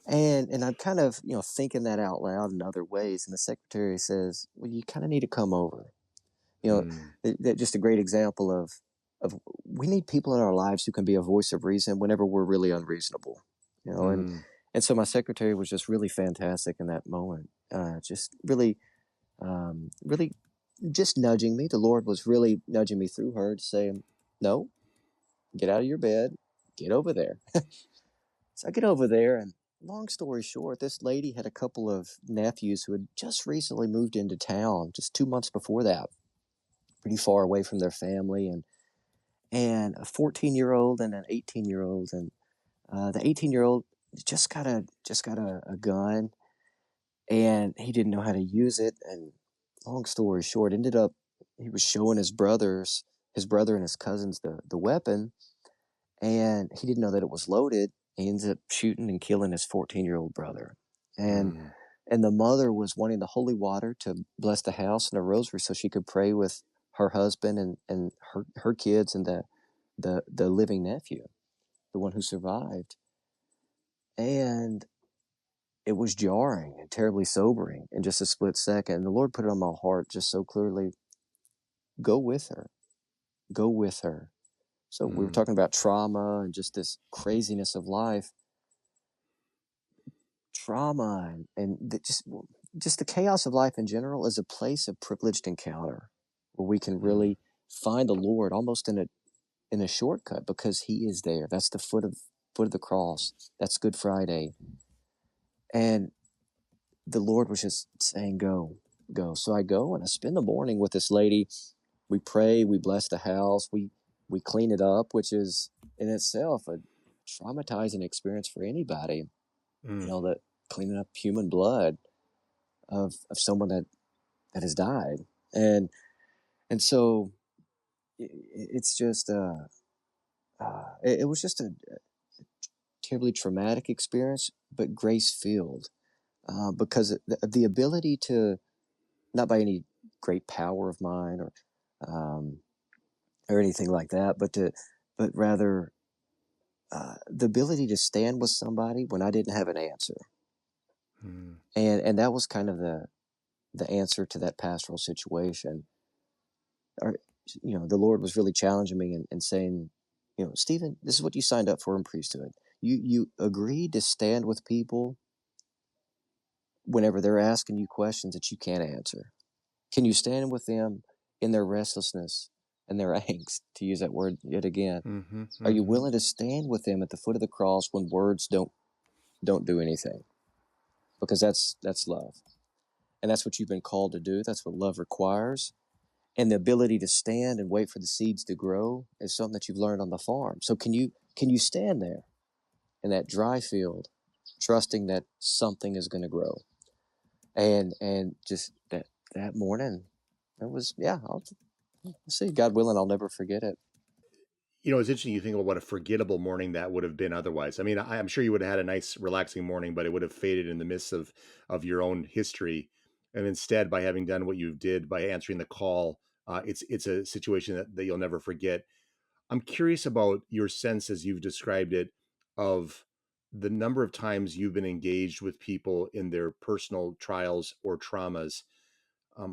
Speaker 2: And I'm kind of, thinking that out loud in other ways. And the secretary says, well, you kind of need to come over. You know,
Speaker 1: Mm,
Speaker 2: just a great example of we need people in our lives who can be a voice of reason whenever we're really unreasonable. And
Speaker 1: mm,
Speaker 2: so my secretary was just really fantastic in that moment. Just really, really just nudging me. The Lord was really nudging me through her to say, no, get out of your bed, get over there. So I get over there, and long story short, this lady had a couple of nephews who had just recently moved into town, just 2 months before that, pretty far away from their family, and a 14-year-old and an 18-year-old, and the 18-year-old just got a gun, and he didn't know how to use it. And long story short, ended up he was showing his brother and his cousins the weapon, and he didn't know that it was loaded. He ends up shooting and killing his 14-year-old brother. And
Speaker 1: mm,
Speaker 2: and the mother was wanting the holy water to bless the house and a rosary so she could pray with her husband and her kids and the living nephew, the one who survived. And it was jarring and terribly sobering in just a split second. And the Lord put it on my heart just so clearly, go with her. Go with her. So we were
Speaker 1: mm,
Speaker 2: talking about trauma and just this craziness of life. Trauma and just the chaos of life in general is a place of privileged encounter where we can
Speaker 1: mm,
Speaker 2: really find the Lord almost in a shortcut because He is there. That's the foot of foot of the cross. That's Good Friday. And the Lord was just saying, go, go. So I go and I spend the morning with this lady. We pray, we bless the house, we clean it up, which is in itself a traumatizing experience for anybody.
Speaker 1: Mm.
Speaker 2: That cleaning up human blood of someone that has died. And so it's just it was just a terribly traumatic experience, but grace filled, because the ability to, not by any great power of mine um, or anything like that, but rather the ability to stand with somebody when I didn't have an answer.
Speaker 1: Mm.
Speaker 2: And that was kind of the answer to that pastoral situation. Or, the Lord was really challenging me and saying, Stephen, this is what you signed up for in priesthood. You agreed to stand with people whenever they're asking you questions that you can't answer. Can you stand with them in their restlessness and their angst, to use that word yet again?
Speaker 1: Mm-hmm,
Speaker 2: Are you
Speaker 1: mm-hmm.
Speaker 2: willing to stand with them at the foot of the cross when words don't do anything? Because that's love. And that's what you've been called to do. That's what love requires. And the ability to stand and wait for the seeds to grow is something that you've learned on the farm. So can you stand there in that dry field, trusting that something is going to grow? And just that morning, it was, yeah. I'll see. God willing, I'll never forget it.
Speaker 1: It's interesting. You think about what a forgettable morning that would have been otherwise. I mean, I'm sure you would have had a nice, relaxing morning, but it would have faded in the midst of your own history. And instead, by having done what you did, by answering the call, it's a situation that you'll never forget. I'm curious about your sense, as you've described it, of the number of times you've been engaged with people in their personal trials or traumas.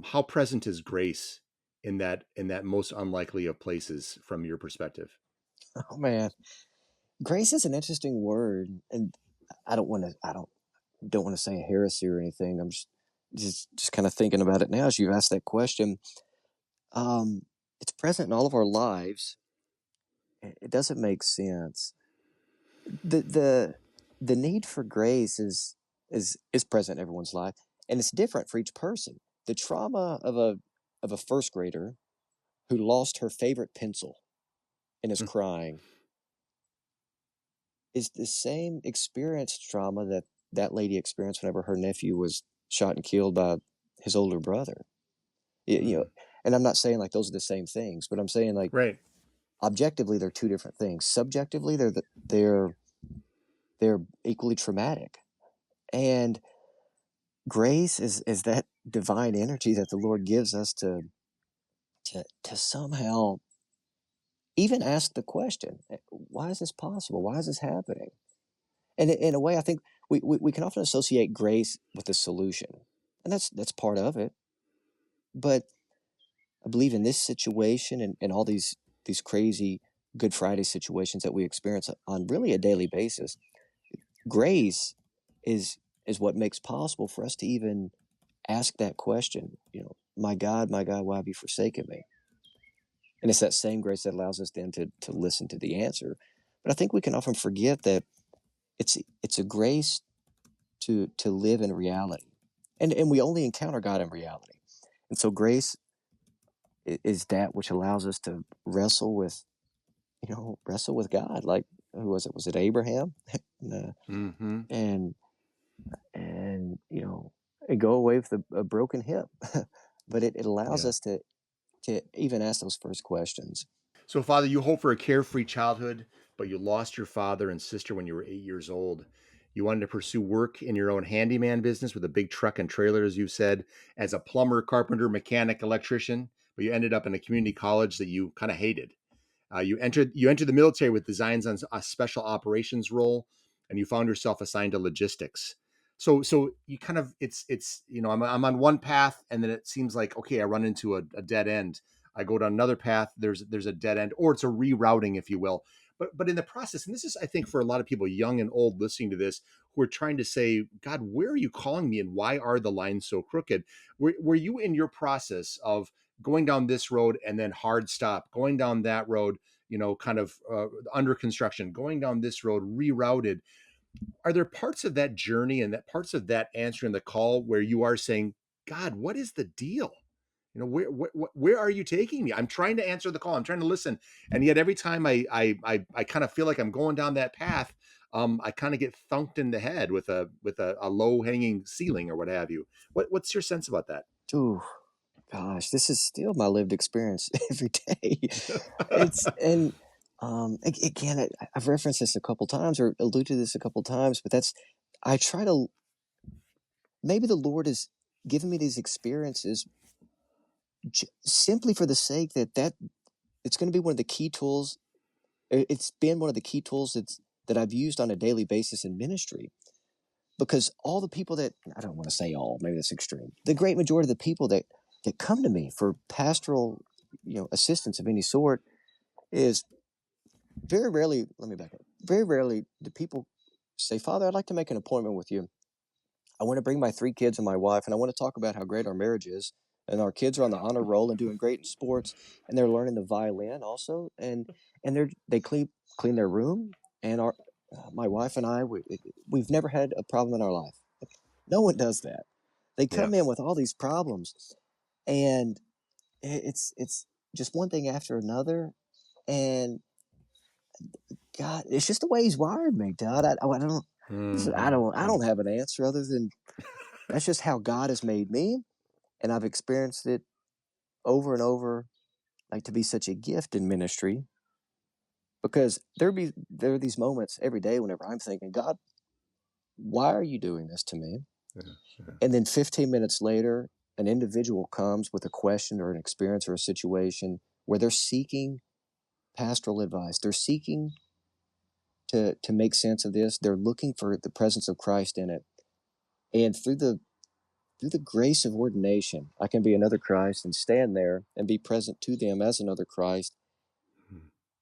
Speaker 1: How present is grace in that most unlikely of places from your perspective?
Speaker 2: Oh man, grace is an interesting word, and I don't want to say a heresy or anything. I'm just kind of thinking about it now as you've asked that question. Um, it's present in all of our lives. It doesn't make sense. The need for grace is present in everyone's life, and it's different for each person. The trauma of a first grader who lost her favorite pencil and is crying is the same experience trauma that lady experienced whenever her nephew was shot and killed by his older brother. You know,
Speaker 1: Mm.
Speaker 2: and I'm not saying like those are the same things, but I'm saying like
Speaker 1: Right.
Speaker 2: objectively they're two different things. Subjectively, they're equally traumatic. And grace is that divine energy that the Lord gives us to somehow even ask the question, why is this possible? Why is this happening? And in a way, I think we can often associate grace with the solution, and that's part of it. But I believe in this situation and all these crazy Good Friday situations that we experience on really a daily basis, grace is is what makes possible for us to even ask that question. My God, why have you forsaken me? And it's that same grace that allows us then to listen to the answer. But I think we can often forget that it's a grace to live in reality, and we only encounter God in reality. And so grace is that which allows us to wrestle with God. Like, who was it? Was it Abraham? and,
Speaker 1: Mm-hmm.
Speaker 2: and and go away with a broken hip. But it allows
Speaker 1: Yeah.
Speaker 2: us to even ask those first questions.
Speaker 1: So, Father, you hope for a carefree childhood, but you lost your father and sister when you were 8 years old. You wanted to pursue work in your own handyman business with a big truck and trailer, as you've said, as a plumber, carpenter, mechanic, electrician, but you ended up in a community college that you kind of hated. You entered the military with designs on a special operations role, and you found yourself assigned to logistics. So you kind of it's I'm on one path, and then it seems like, okay, I run into a dead end. I go down another path. There's a dead end, or it's a rerouting, if you will. But in the process, and this is, I think, for a lot of people, young and old, listening to this, who are trying to say, God, where are you calling me, and why are the lines so crooked? Were you in your process of going down this road and then hard stop, going down that road, kind of under construction, going down this road, rerouted. Are there parts of that journey and that parts of that answering the call where you are saying, God, what is the deal? Where are you taking me? I'm trying to answer the call. I'm trying to listen. And yet every time I kind of feel like I'm going down that path, I kind of get thunked in the head with a low hanging ceiling or what have you. What's your sense about that?
Speaker 2: Ooh, gosh, this is still my lived experience every day. It's and again, I've referenced this a couple times or alluded to this a couple times, but I try to maybe the Lord is giving me these experiences simply for the sake that it's going to be one of the key tools. It's been one of the key tools that I've used on a daily basis in ministry, because all the people that, I don't want to say all, maybe that's extreme, the great majority of the people that come to me for pastoral, assistance of any sort is very rarely. Let me back up. Very rarely do people say, Father, I'd like to make an appointment with you. I want to bring my 3 kids and my wife, and I want to talk about how great our marriage is. And our kids are on the honor roll and doing great in sports, and they're learning the violin also, and they clean their room. And my wife and we've never had a problem in our life. No one does that. They
Speaker 1: Yeah.
Speaker 2: come in with all these problems, and it's just one thing after another. And God, it's just the way He's wired me, Todd. I don't. Listen, I don't have an answer other than that's just how God has made me, and I've experienced it over and over, like to be such a gift in ministry. Because there are these moments every day whenever I'm thinking, God, why are you doing this to me?
Speaker 1: Yeah.
Speaker 2: And then 15 minutes later, an individual comes with a question or an experience or a situation where they're seeking pastoral advice. They're seeking to make sense of this. They're looking for the presence of Christ in it. And through the grace of ordination, I can be another Christ and stand there and be present to them as another Christ,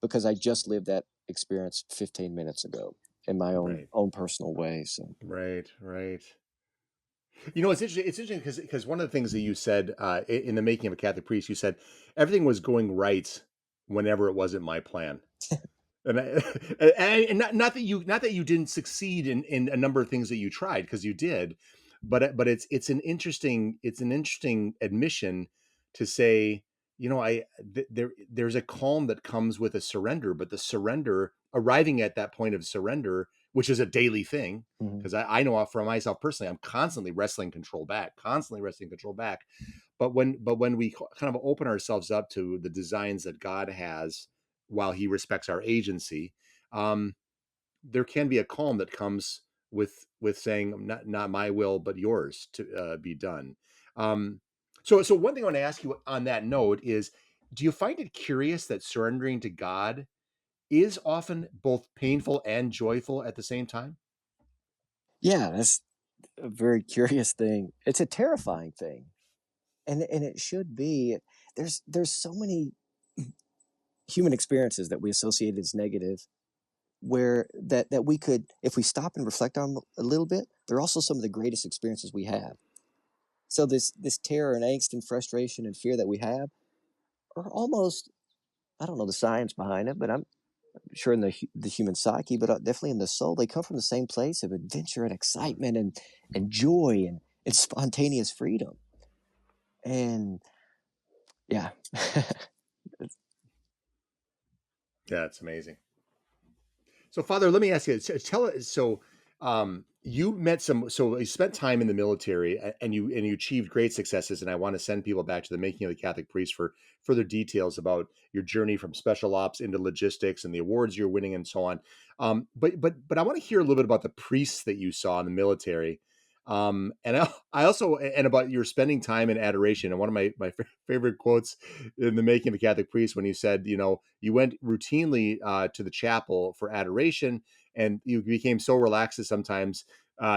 Speaker 2: because I just lived that experience 15 minutes ago in my own personal way. So
Speaker 1: Right. It's interesting. It's interesting because one of the things that you said in the making of a Catholic priest, you said everything was going right whenever it wasn't my plan. And, and not that you didn't succeed in a number of things that you tried, because you did, but it's an interesting admission to say, there's a calm that comes with a surrender, but the surrender, arriving at that point of surrender, which is a daily thing, because I know for myself personally, I'm constantly wrestling control back. But when we kind of open ourselves up to the designs that God has, while He respects our agency, there can be a calm that comes with saying, not my will but yours to be done. So one thing I want to ask you on that note is, do you find it curious that surrendering to God is often both painful and joyful at the same time?
Speaker 2: yeah, that's a very curious thing. It's a terrifying thing, and it should be. There's so many human experiences that we associate as negative, where that we could, if we stop and reflect on them a little bit, they're also some of the greatest experiences we have. So this terror and angst and frustration and fear that we have are almost, I don't know the science behind it, but I'm sure in the human psyche, but definitely in the soul, they come from the same place of adventure and excitement and joy and spontaneous freedom. And yeah,
Speaker 1: Yeah, it's amazing. So, Father, let me ask you. Tell us. So, you met some. So, you spent time in the military, and you achieved great successes. And I want to send people back to the making of the Catholic priest for further details about your journey from special ops into logistics and the awards you're winning and so on. But I want to hear a little bit about the priests that you saw in the military. And I also, and about your spending time in adoration. And one of my favorite quotes in the making of a Catholic priest, when you said, you went routinely to the chapel for adoration, and you became so relaxed that sometimes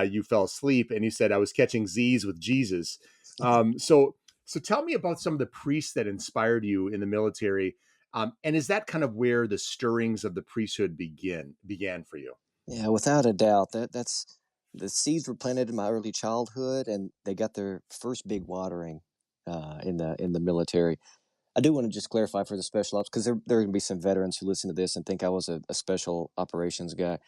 Speaker 1: you fell asleep. And you said, I was catching Z's with Jesus. So tell me about some of the priests that inspired you in the military. And is that kind of where the stirrings of the priesthood began for you?
Speaker 2: yeah, without a doubt, that's the seeds were planted in my early childhood, and they got their first big watering in the military. I do want to just clarify for the special ops, because there are going to be some veterans who listen to this and think I was a special operations guy.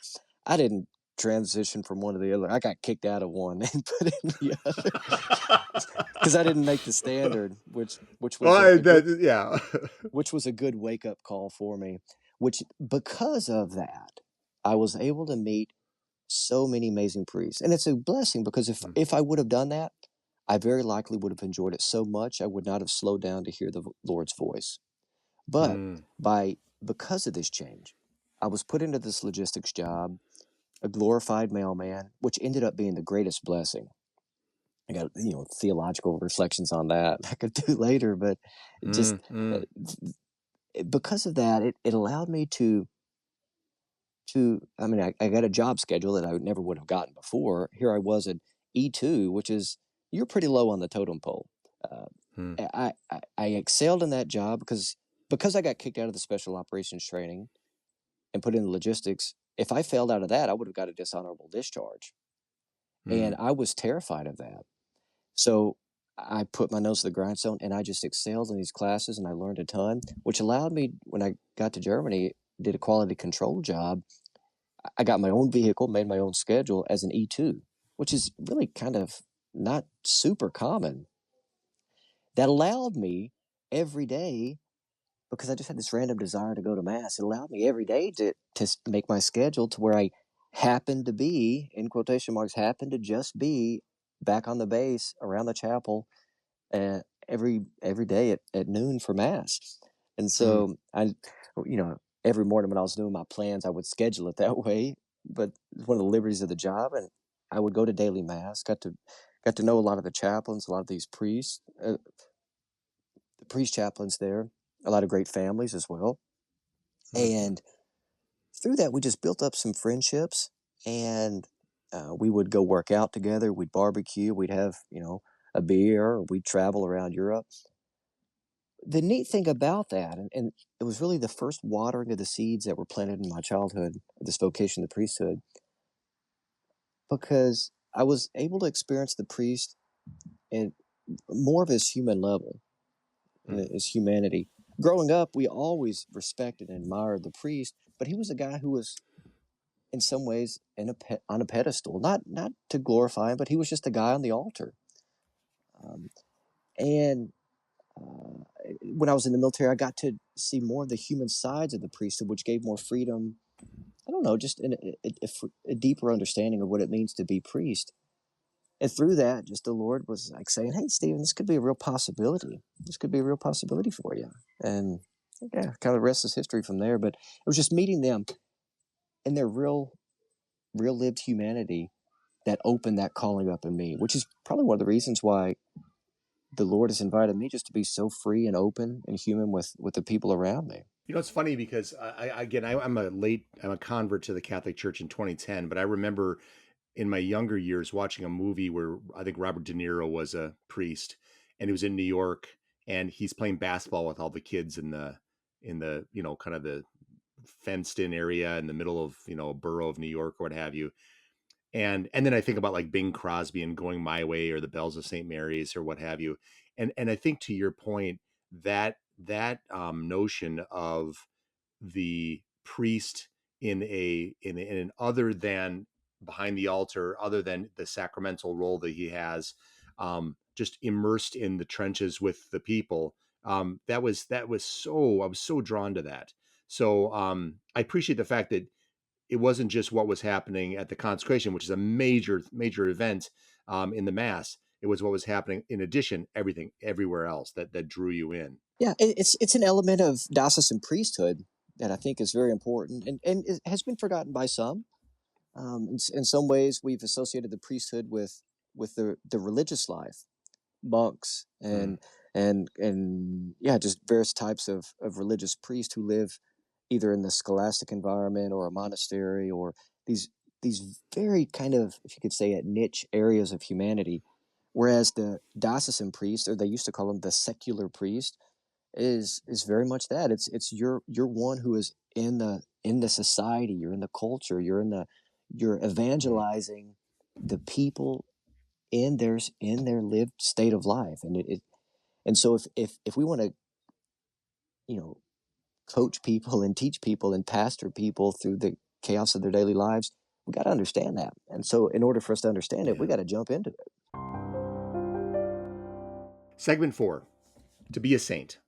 Speaker 2: I didn't transition from one to the other. I got kicked out of one and put in the other because I didn't make the standard, which was
Speaker 1: Well,
Speaker 2: a good
Speaker 1: yeah.
Speaker 2: which was a good wake up call for me. Which, because of that, I was able to meet so many amazing priests, and it's a blessing, because if I would have done that, I very likely would have enjoyed it so much I would not have slowed down to hear the Lord's voice. But
Speaker 1: Mm.
Speaker 2: because of this change, I was put into this logistics job, a glorified mailman, which ended up being the greatest blessing. I got theological reflections on that I could do later, but just
Speaker 1: Mm. Mm.
Speaker 2: because of that, it allowed me to I mean, I got a job schedule that I never would have gotten before. Here I was at E2, which is, you're pretty low on the totem pole. Uh,
Speaker 1: Mm.
Speaker 2: I excelled in that job because I got kicked out of the special operations training and put in logistics. If I failed out of that, I would have got a dishonorable discharge. And
Speaker 1: Mm.
Speaker 2: I was terrified of that. So I put my nose to the grindstone and I just excelled in these classes, and I learned a ton, which allowed me, when I got to Germany, did a quality control job. I got my own vehicle, made my own schedule as an E2, which is really kind of not super common. That allowed me every day, because I just had this random desire to go to mass. It allowed me every day to make my schedule to where I happened to be, in quotation marks, happened to just be back on the base around the chapel every day at noon for mass. And
Speaker 1: Mm.
Speaker 2: so every morning when I was doing my plans, I would schedule it that way. But it's one of the liberties of the job, and I would go to daily mass. Got to know a lot of the chaplains, a lot of these priests, the priest chaplains there, a lot of great families as well.
Speaker 1: Mm.
Speaker 2: And through that, we just built up some friendships, and we would go work out together. We'd barbecue. We'd have a beer. We'd travel around Europe. The neat thing about that, and it was really the first watering of the seeds that were planted in my childhood, this vocation, the priesthood, because I was able to experience the priest at more of his human level and
Speaker 1: Mm.
Speaker 2: his humanity. Growing up, we always respected and admired the priest, but he was a guy who was, in some ways, on a pedestal. Not to glorify him, but he was just a guy on the altar. Um, and when I was in the military, I got to see more of the human sides of the priesthood, which gave more freedom. I don't know, just a deeper understanding of what it means to be priest. And through that, just the Lord was like saying, "Hey, Stephen, this could be a real possibility. This could be a real possibility for you." And yeah, kind of the rest is history from there. But it was just meeting them in their real lived humanity that opened that calling up in me, which is probably one of the reasons why the Lord has invited me just to be so free and open and human with the people around me.
Speaker 1: It's funny because I'm a convert to the Catholic Church in 2010, but I remember in my younger years watching a movie where I think Robert De Niro was a priest, and he was in New York, and he's playing basketball with all the kids in the kind of the fenced in area in the middle of a borough of New York or what have you. And then I think about like Bing Crosby and Going My Way or the Bells of St. Mary's or what have you. And I think to your point, that notion of the priest in an other than behind the altar, other than the sacramental role that he has, just immersed in the trenches with the people. That was so I was so drawn to that. So I appreciate the fact that it wasn't just what was happening at the consecration, which is a major event in the mass. It was what was happening in addition, everything everywhere else that drew you in.
Speaker 2: Yeah, it's an element of diocesan priesthood that I think is very important, and it has been forgotten by some. In some ways, we've associated the priesthood with the religious life, monks,
Speaker 1: Mm.
Speaker 2: and yeah, just various types of religious priests who live either in the scholastic environment or a monastery, or these these very kind of, if you could say it, niche areas of humanity. Whereas the diocesan priest, or they used to call him the secular priest, is very much that. It's you're one who is in the society, you're in the culture, you're
Speaker 1: Mm.
Speaker 2: evangelizing the people in their lived state of life. And And so if we want to, you know, coach people and teach people and pastor people through the chaos of their daily lives, we got to understand that. And so in order for us to understand it, we
Speaker 1: Yeah.
Speaker 2: got to jump into it.
Speaker 1: Segment 4, to be a saint.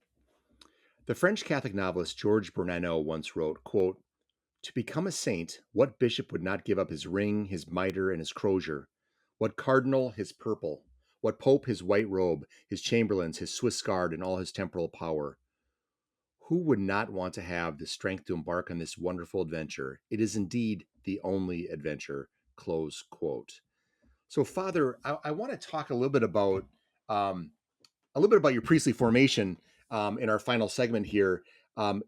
Speaker 1: The French Catholic novelist Georges Bernanot once wrote, quote, "To become a saint, what bishop would not give up his ring, his mitre, and his crozier? What cardinal his purple? What pope his white robe, his chamberlains, his Swiss guard, and all his temporal power? Who would not want to have the strength to embark on this wonderful adventure? It is indeed the only adventure." Close quote. So, Father, I want to talk um, a little bit about your priestly formation in our final segment here.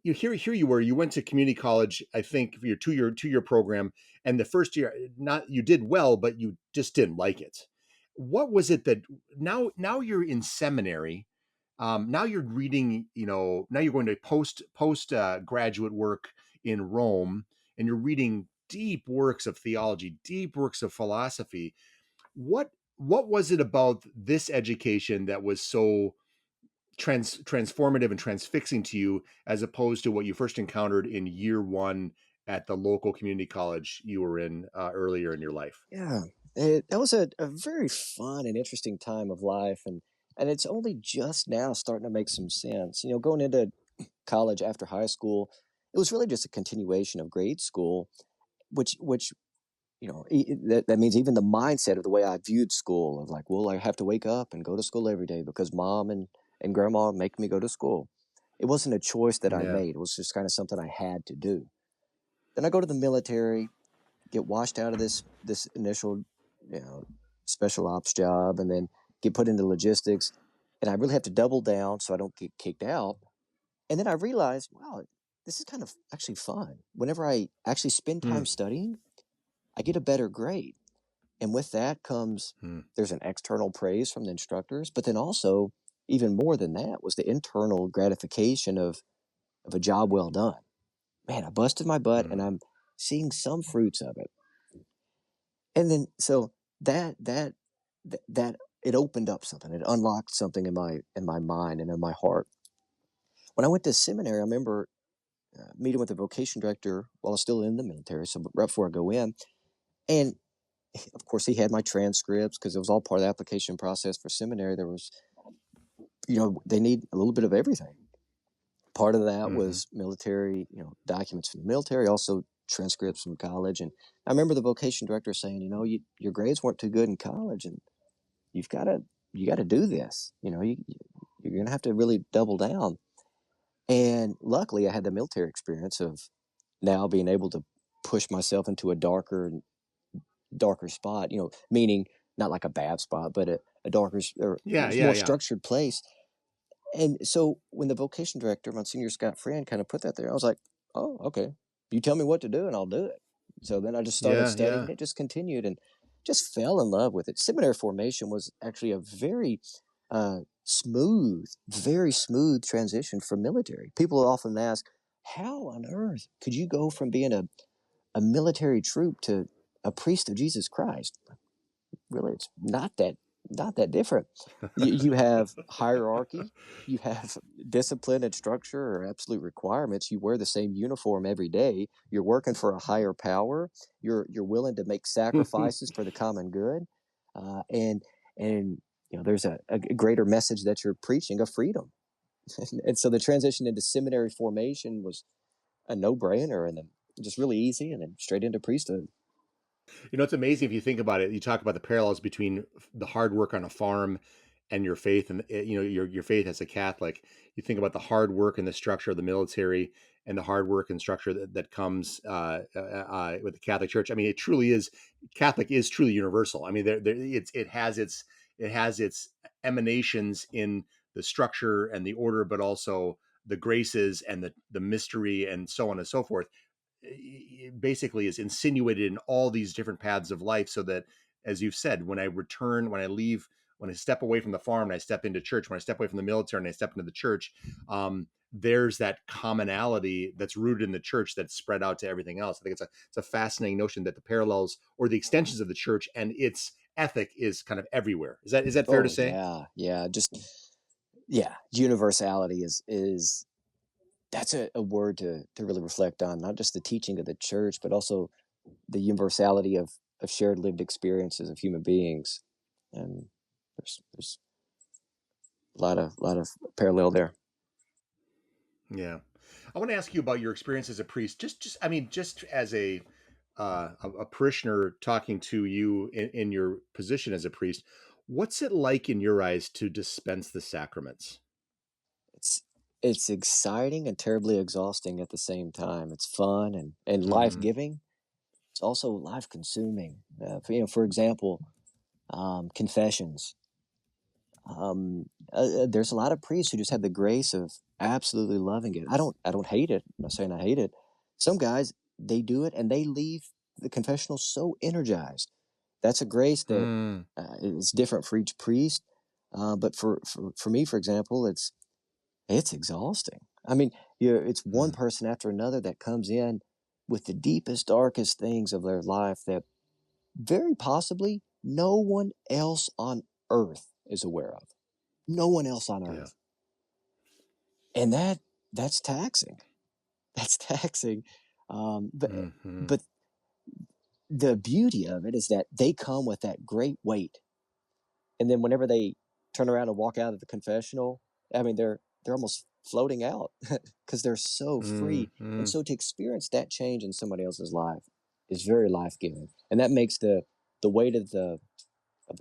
Speaker 1: Here you were. You went to community college, I think, for your two year program, and the first year, not you did well, but you just didn't like it. What was it that now you're in seminary? Now you're reading. Now you're going to post graduate work in Rome, and you're reading deep works of theology, deep works of philosophy. What was it about this education that was so transformative and transfixing to you, as opposed to what you first encountered in year one at the local community college you were in earlier in your life?
Speaker 2: Yeah, that was a very fun and interesting time of life, and it's only just now starting to make some sense. You know, going into college after high school, it was really just a continuation of grade school, which that means even the mindset of the way I viewed school of like, well, I have to wake up and go to school every day because mom and grandma make me go to school. It wasn't a choice that I
Speaker 1: Yeah.
Speaker 2: made. It was just kind of something I had to do. Then I go to the military, get washed out of this initial, you know, special ops job, and then get put into logistics. And I really have to double down so I don't get kicked out. And then I realized, wow, this is kind of actually fun. Whenever I actually spend
Speaker 1: Hmm.
Speaker 2: time studying, I get a better grade. And with that comes
Speaker 1: Hmm.
Speaker 2: there's an external praise from the instructors, but then also even more than that was the internal gratification of a job well done. Man, I busted my butt and
Speaker 1: Hmm.
Speaker 2: I'm seeing some fruits of it. And then so that that that it opened up something. It unlocked something in my mind and in my heart. When I went to seminary, I remember meeting with the vocation director while I was still in the military, so right before I go in, and of course he had my transcripts because it was all part of the application process for seminary. There was, they need a little bit of everything. Part of that
Speaker 1: Hmm.
Speaker 2: was military, documents from the military, also transcripts from college. And I remember the vocation director saying, your grades weren't too good in college, and you've got to you got to do this. You're going to have to really double down. And luckily, I had the military experience of now being able to push myself into a darker spot. Meaning not like a bad spot, but a darker or
Speaker 1: Yeah. Yeah.
Speaker 2: more
Speaker 1: Yeah.
Speaker 2: structured place. And so when the vocation director, Monsignor Scott Friend, kind of put that there, I was like, oh, okay. You tell me what to do and I'll do it. So then I just started
Speaker 1: Yeah.
Speaker 2: studying.
Speaker 1: Yeah.
Speaker 2: It just continued and just fell in love with it. Seminary formation was actually a very smooth transition from military. People often ask, how on earth could you go from being a military troop to a priest of Jesus Christ? Really, it's not that different. You have hierarchy, you have discipline and structure or absolute requirements. You wear the same uniform every day. You're working for a higher power. You're willing to make sacrifices for the common good, and there's a greater message that you're preaching of freedom. And so the transition into seminary formation was a no brainer, and then just really easy, and then straight into priesthood.
Speaker 1: It's amazing if you think about it. You talk about the parallels between the hard work on a farm and your faith, and your faith as a Catholic. You think about the hard work and the structure of the military, and the hard work and structure that comes with the Catholic Church. I mean, it truly is Catholic is truly universal. I mean, it has its emanations in the structure and the order, but also the graces and the mystery and so on and so forth. Basically is insinuated in all these different paths of life, so that, as you've said, when I leave, when I step away from the farm and I step into church, when I step away from the military and I step into the church, there's that commonality that's rooted in the church that's spread out to everything else. I think it's a fascinating notion that the parallels or the extensions of the church and its ethic is kind of everywhere. Is that fair to
Speaker 2: Oh
Speaker 1: say?
Speaker 2: yeah, yeah. Just Yeah, universality is that's a word to really reflect on, not just the teaching of the church, but also the universality of shared lived experiences of human beings. And there's a lot of parallel there.
Speaker 1: Yeah. I want to ask you about your experience as a priest. I mean, just as a parishioner talking to you in your position as a priest, what's it like in your eyes to dispense the sacraments?
Speaker 2: It's it's exciting and terribly exhausting at the same time. It's fun and life
Speaker 1: Hmm.
Speaker 2: giving. It's also life consuming. For example, confessions. There's a lot of priests who just have the grace of absolutely loving it. I don't hate it. I'm not saying I hate it. Some guys, they do it and they leave the confessional so energized. That's a grace that
Speaker 1: Mm,
Speaker 2: is different for each priest. But for me, for example, it's exhausting. I mean, it's one
Speaker 1: mm,
Speaker 2: person after another that comes in with the deepest, darkest things of their life that very possibly no one else on earth is aware of. No one else on
Speaker 1: yeah.
Speaker 2: earth. And that's taxing. That's taxing. But
Speaker 1: Hmm.
Speaker 2: but the beauty of it is that they come with that great weight, and then whenever they turn around and walk out of the confessional, I mean, they're almost floating out because they're so free. And
Speaker 1: Hmm.
Speaker 2: so to experience that change in somebody else's life is very life giving, and that makes the weight of the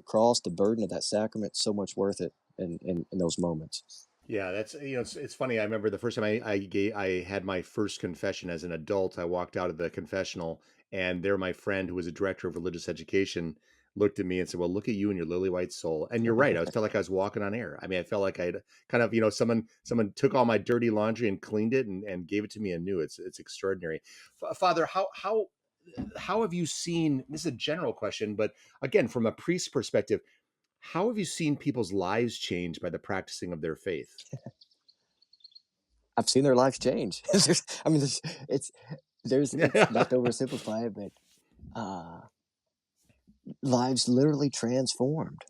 Speaker 2: cross, the burden of that sacrament, so much worth it in those moments.
Speaker 1: Yeah, that's it's funny. I remember the first time I had my first confession as an adult. I walked out of the confessional, and there my friend who was a director of religious education looked at me and said, "Well, look at you and your lily white soul." And you're right. Felt like I was walking on air. I mean, I felt like I'd kind of someone took all my dirty laundry and cleaned it and gave it to me anew. It's extraordinary. Father, how have you seen? This is a general question, but again, from a priest's perspective, how have you seen people's lives change by the practicing of their faith?
Speaker 2: I've seen their lives change. I mean, it's it's not to oversimplify it, but uh, lives literally transformed.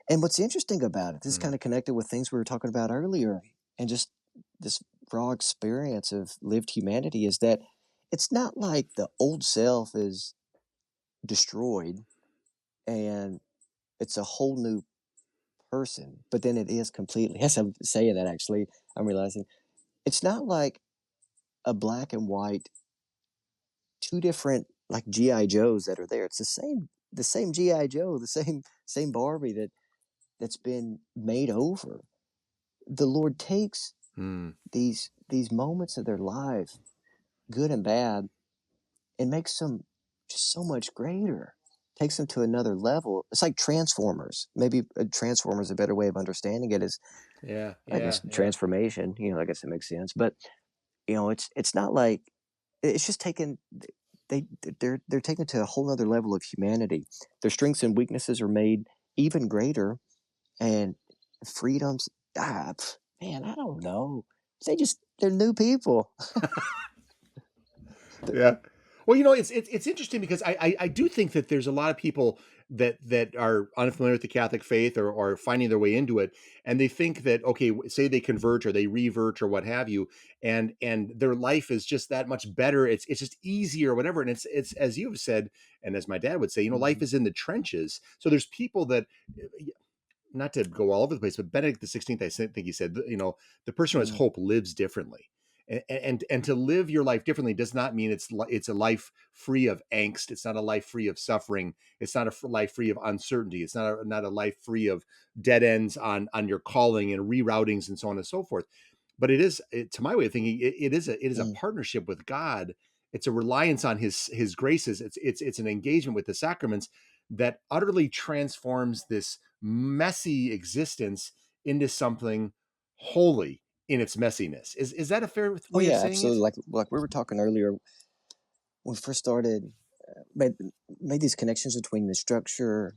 Speaker 2: And what's interesting about it, this is
Speaker 1: Mm,
Speaker 2: kind of connected with things we were talking about earlier, and just this raw experience of lived humanity is that it's not like the old self is destroyed and it's a whole new person, but then it is completely, as I'm saying that actually, I'm realizing it's not like a black and white, two different like GI Joes that are there. It's the same GI Joe, the same Barbie that's been made over. The Lord takes
Speaker 1: mm,
Speaker 2: these moments of their life, good and bad, and makes them just so much greater. Takes them to another level. It's like Transformers. Maybe Transformers is a better way of understanding it is,
Speaker 1: yeah,
Speaker 2: I guess,
Speaker 1: yeah, yeah.
Speaker 2: transformation. I guess it makes sense. But it's not like it's just taken. They're taken to a whole nother level of humanity. Their strengths and weaknesses are made even greater, and freedoms. Man, I don't know. They're new people.
Speaker 1: Yeah. Well, it's interesting because I do think that there's a lot of people that are unfamiliar with the Catholic faith or finding their way into it, and they think that okay, say they convert or they revert or what have you, and their life is just that much better. It's just easier or whatever, and it's as you have said, and as my dad would say, life
Speaker 2: Mhm.
Speaker 1: is in the trenches. So there's people that not to go all over the place, but Benedict XVI, I think he said, the person who has
Speaker 2: Mm.
Speaker 1: hope lives differently. And to live your life differently does not mean it's a life free of angst. It's not a life free of suffering. It's not a life free of uncertainty. It's not a life free of dead ends on your calling and reroutings and so on and so forth. But to my way of thinking, it is a
Speaker 2: Mm.
Speaker 1: partnership with God. It's a reliance on His graces. It's an engagement with the sacraments that utterly transforms this messy existence into something holy in its messiness. Is that a fair
Speaker 2: Oh
Speaker 1: way of
Speaker 2: yeah,
Speaker 1: saying it?
Speaker 2: absolutely. Like we were talking earlier when we first started, made made these connections between the structure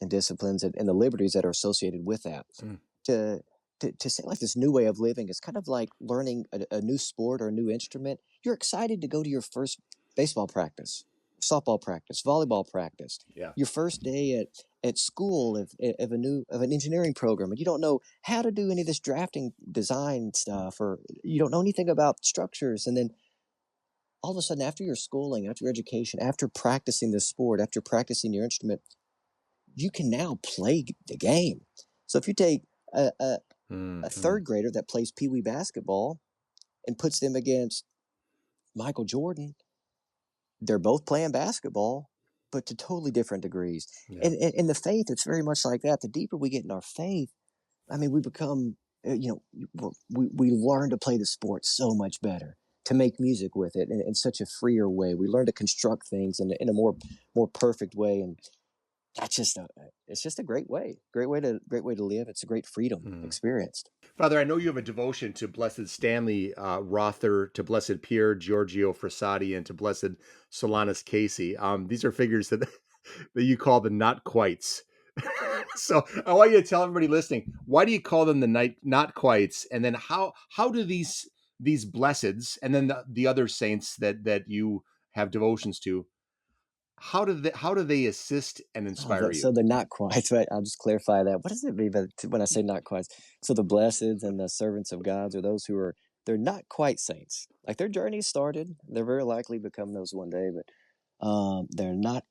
Speaker 2: and disciplines and the liberties that are associated with that.
Speaker 1: Mm,
Speaker 2: To to say like this new way of living is kind of like learning a new sport or a new instrument. You're excited to go to your first baseball practice. softball practice, volleyball practice,
Speaker 1: Yeah.
Speaker 2: your first day at school of an engineering program, and you don't know how to do any of this drafting design stuff, or you don't know anything about structures, and then all of a sudden, after your schooling, after your education, after practicing the sport, after practicing your instrument, you can now play the game. So if you take a
Speaker 1: Mm-hmm.
Speaker 2: third grader that plays pee wee basketball and puts them against Michael Jordan, they're both playing basketball, but to totally different degrees.
Speaker 1: Yeah.
Speaker 2: And in the faith, it's very much like that. The deeper we get in our faith, I mean, we become, we learn to play the sport so much better, to make music with it in such a freer way. We learn to construct things in a more perfect way, and that's it's just a great way to live. It's a great freedom experienced.
Speaker 1: Father, I know you have a devotion to Blessed Stanley Rother, to Blessed Pier Giorgio Frassati, and to Blessed Solanus Casey. These are figures that that you call the not quites. So I want you to tell everybody listening, why do you call them the not quites, and then how do these blesseds and then the other saints that you have devotions to, how do they assist and inspire
Speaker 2: So
Speaker 1: you?
Speaker 2: the not quite, right? I'll just clarify that. What does it mean when I say not quite? So the blesseds and the servants of God are those they're not quite saints. Like their journey started, they're very likely become those one day, but they're not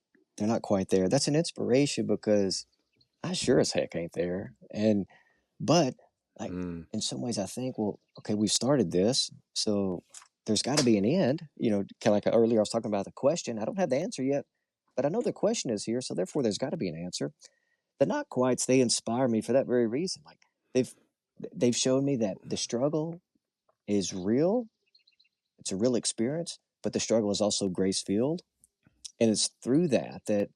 Speaker 2: quite there. That's an inspiration because I sure as heck ain't there. But like
Speaker 1: Mm,
Speaker 2: in some ways, I think, well, okay, we started this, so there's got to be an end. Kind of like earlier, I was talking about the question. I don't have the answer yet, but I know the question is here, so therefore, there's got to be an answer. The not quites, they inspire me for that very reason. Like they've they've shown me that the struggle is real. It's a real experience, but the struggle is also grace filled, and it's through that the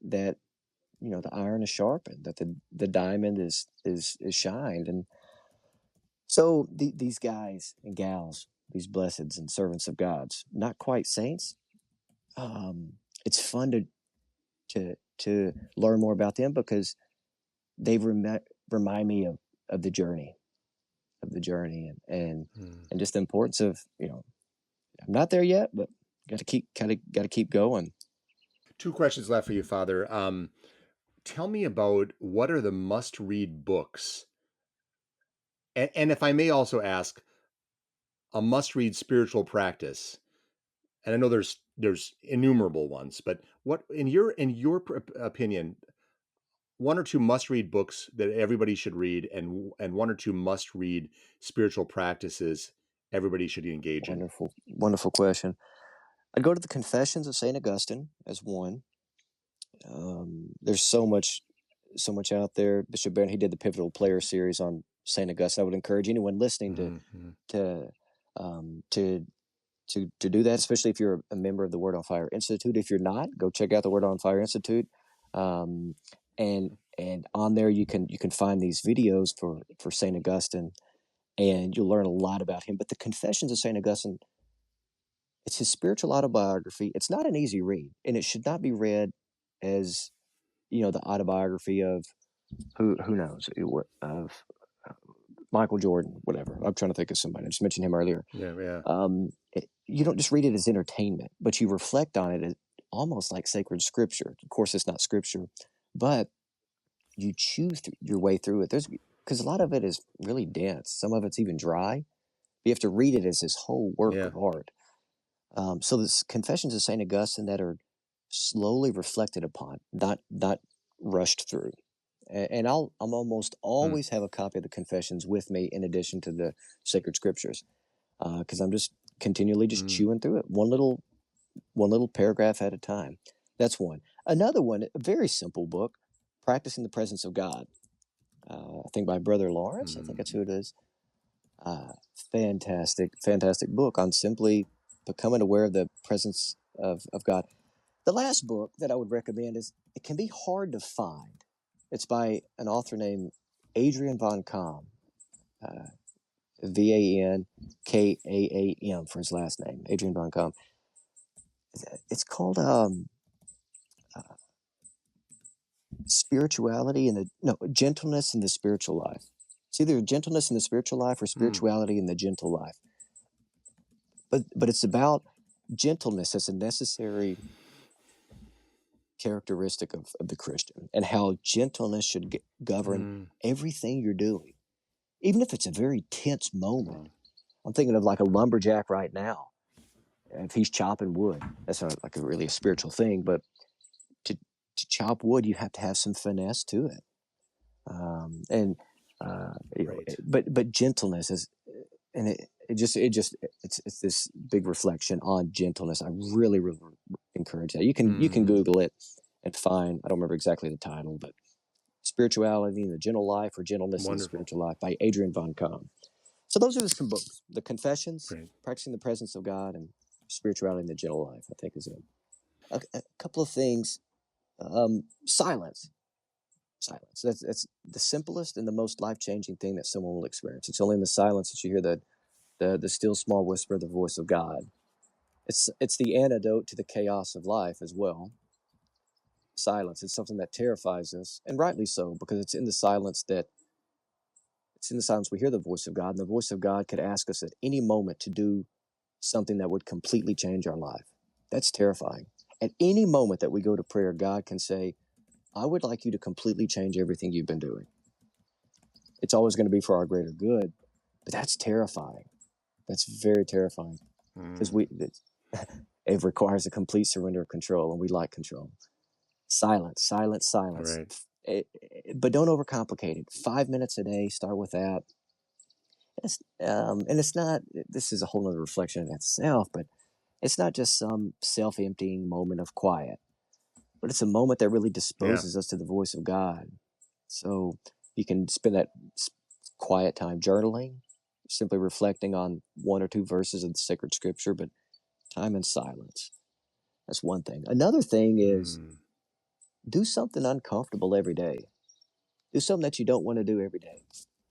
Speaker 2: iron is sharpened, that the diamond is shined, and so these guys and gals, these blesseds and servants of God's, not quite saints. It's fun to learn more about them because they remind me of the journey,
Speaker 1: mm.
Speaker 2: and just the importance of I'm not there yet, but got to keep going.
Speaker 1: Two questions left for you, Father. Tell me about what are the must-read books, and if I may also ask, a must-read spiritual practice. And I know there's innumerable ones, but what in your opinion, one or two must-read books that everybody should read, and one or two must-read spiritual practices everybody should engage in.
Speaker 2: Wonderful question. I'd go to the Confessions of Saint Augustine as one. There's so much out there. Bishop Barron, he did the Pivotal Player series on Saint Augustine. I would encourage anyone listening
Speaker 1: Mm-hmm.
Speaker 2: to um, to to do that, especially if you're a member of the Word on Fire Institute. If you're not, go check out the Word on Fire Institute, um, and on there you can find these videos for Saint Augustine, and you'll learn a lot about him. But the Confessions of Saint Augustine, it's his spiritual autobiography. It's not an easy read, and it should not be read as the autobiography of who knows of Michael Jordan, whatever. I'm trying to think of somebody. I just mentioned him earlier.
Speaker 1: Yeah, yeah.
Speaker 2: You don't just read it as entertainment, but you reflect on it as almost like sacred scripture. Of course, it's not scripture, but you choose your way through it. Because a lot of it is really dense. Some of it's even dry. You have to read it as his whole work
Speaker 1: Yeah.
Speaker 2: of art. So this Confessions of Saint Augustine that are slowly reflected upon, not rushed through. And I'm almost
Speaker 1: Mm,
Speaker 2: always have a copy of the Confessions with me in addition to the sacred scriptures, because I'm just continually just
Speaker 1: mm,
Speaker 2: chewing through it, one little paragraph at a time. That's one. Another one, a very simple book, Practicing the Presence of God. I think by Brother Lawrence. I think that's
Speaker 1: mm.
Speaker 2: who it is. Fantastic book on simply becoming aware of the presence of God. The last book that I would recommend is, it can be hard to find. It's by an author named Adrian von Kamm, uh, Vankaam for his last name, Adrian von Kamm. It's called uh, Spirituality in the no Gentleness in the Spiritual Life. It's either gentleness in the spiritual life or
Speaker 1: Mm.
Speaker 2: spirituality in the gentle life. But it's about gentleness as a necessary characteristic of the Christian, and how gentleness should govern everything you're doing, even if it's a very tense moment. I'm thinking of like a lumberjack right now. If he's chopping wood, that's not like really a spiritual thing, but to chop wood, you have to have some finesse to it. But gentleness is, and it's this big reflection on gentleness. I really encourage that. You can Google it and find, I don't remember exactly the title, but Spirituality in the Gentle Life, or Gentleness in the Spiritual Life by Adrian von Kahn. So those are some books: the Confessions, Practicing the Presence of God, and Spirituality in the Gentle Life, I think is it. A couple of things. Silence. That's the simplest and the most life-changing thing that someone will experience. It's only in the silence that you hear the still small whisper of the voice of God. It's the antidote to the chaos of life as well. Silence is something that terrifies us, and rightly so, because it's in the silence we hear the voice of God, and the voice of God could ask us at any moment to do something that would completely change our life. That's terrifying. At any moment that we go to prayer, God can say, I would like you to completely change everything you've been doing. It's always going to be for our greater good, but that's terrifying. That's very terrifying, because it requires a complete surrender of control, and we like control. Silence.
Speaker 1: Right.
Speaker 2: But don't overcomplicate it. 5 minutes a day, start with that. And it's not, this is a whole other reflection in itself, but it's not just some self-emptying moment of quiet, but it's a moment that really disposes us to the voice of God. So you can spend that quiet time journaling, simply reflecting on one or two verses of the sacred scripture, but time in silence. That's one thing. Another thing is do something uncomfortable every day. Do something that you don't want to do every day.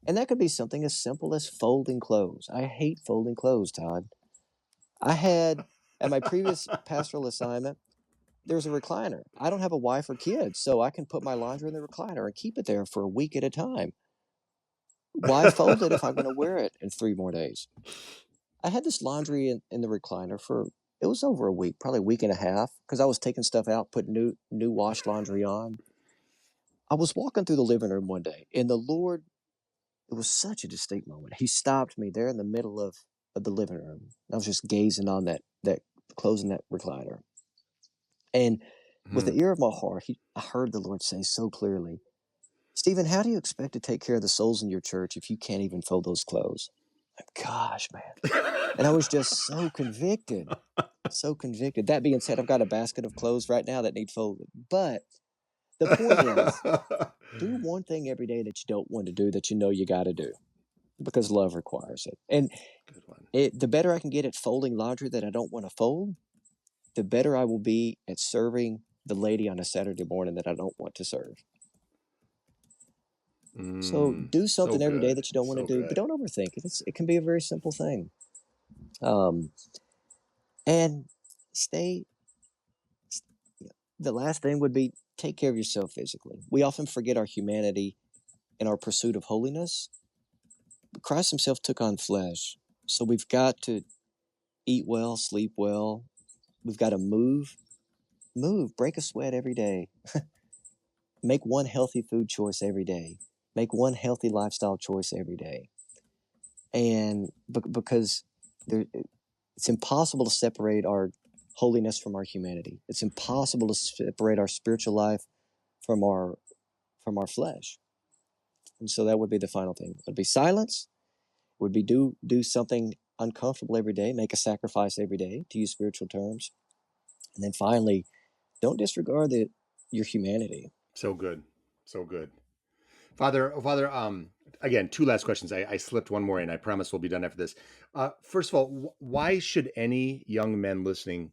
Speaker 2: And that could be something as simple as folding clothes. I hate folding clothes, Todd. I had, at my previous pastoral assignment, there was a recliner. I don't have a wife or kids, so I can put my laundry in the recliner and keep it there for a week at a time. Why fold it if I'm going to wear it in 3 more days? I had this laundry in the recliner for, it was over a week, probably a week and a half, because I was taking stuff out, putting new washed laundry on. I was walking through the living room one day, and the Lord, it was such a distinct moment. He stopped me there in the middle of the living room. I was just gazing on that closing that recliner. And with the ear of my heart, I heard the Lord say so clearly, Stephen, how do you expect to take care of the souls in your church if you can't even fold those clothes? Gosh, man. And I was just so convicted. So convicted. That being said, I've got a basket of clothes right now that need folded. But the point is, do one thing every day that you don't want to do that you know you got to do, because love requires it. And the better I can get at folding laundry that I don't want to fold, the better I will be at serving the lady on a Saturday morning that I don't want to serve. So do something every day that you don't want to do, but don't overthink it. It can be a very simple thing. And the last thing would be take care of yourself physically. We often forget our humanity in our pursuit of holiness. But Christ himself took on flesh. So we've got to eat well, sleep well. We've got to move, break a sweat every day. Make one healthy food choice every day. Make one healthy lifestyle choice every day. And because it's impossible to separate our holiness from our humanity. It's impossible to separate our spiritual life from our flesh. And so that would be the final thing. It would be silence. It would be do something uncomfortable every day. Make a sacrifice every day, to use spiritual terms. And then finally, don't disregard your humanity.
Speaker 1: So good. Father, again, 2 last questions. I slipped one more in. I promise we'll be done after this. First of all, why should any young men listening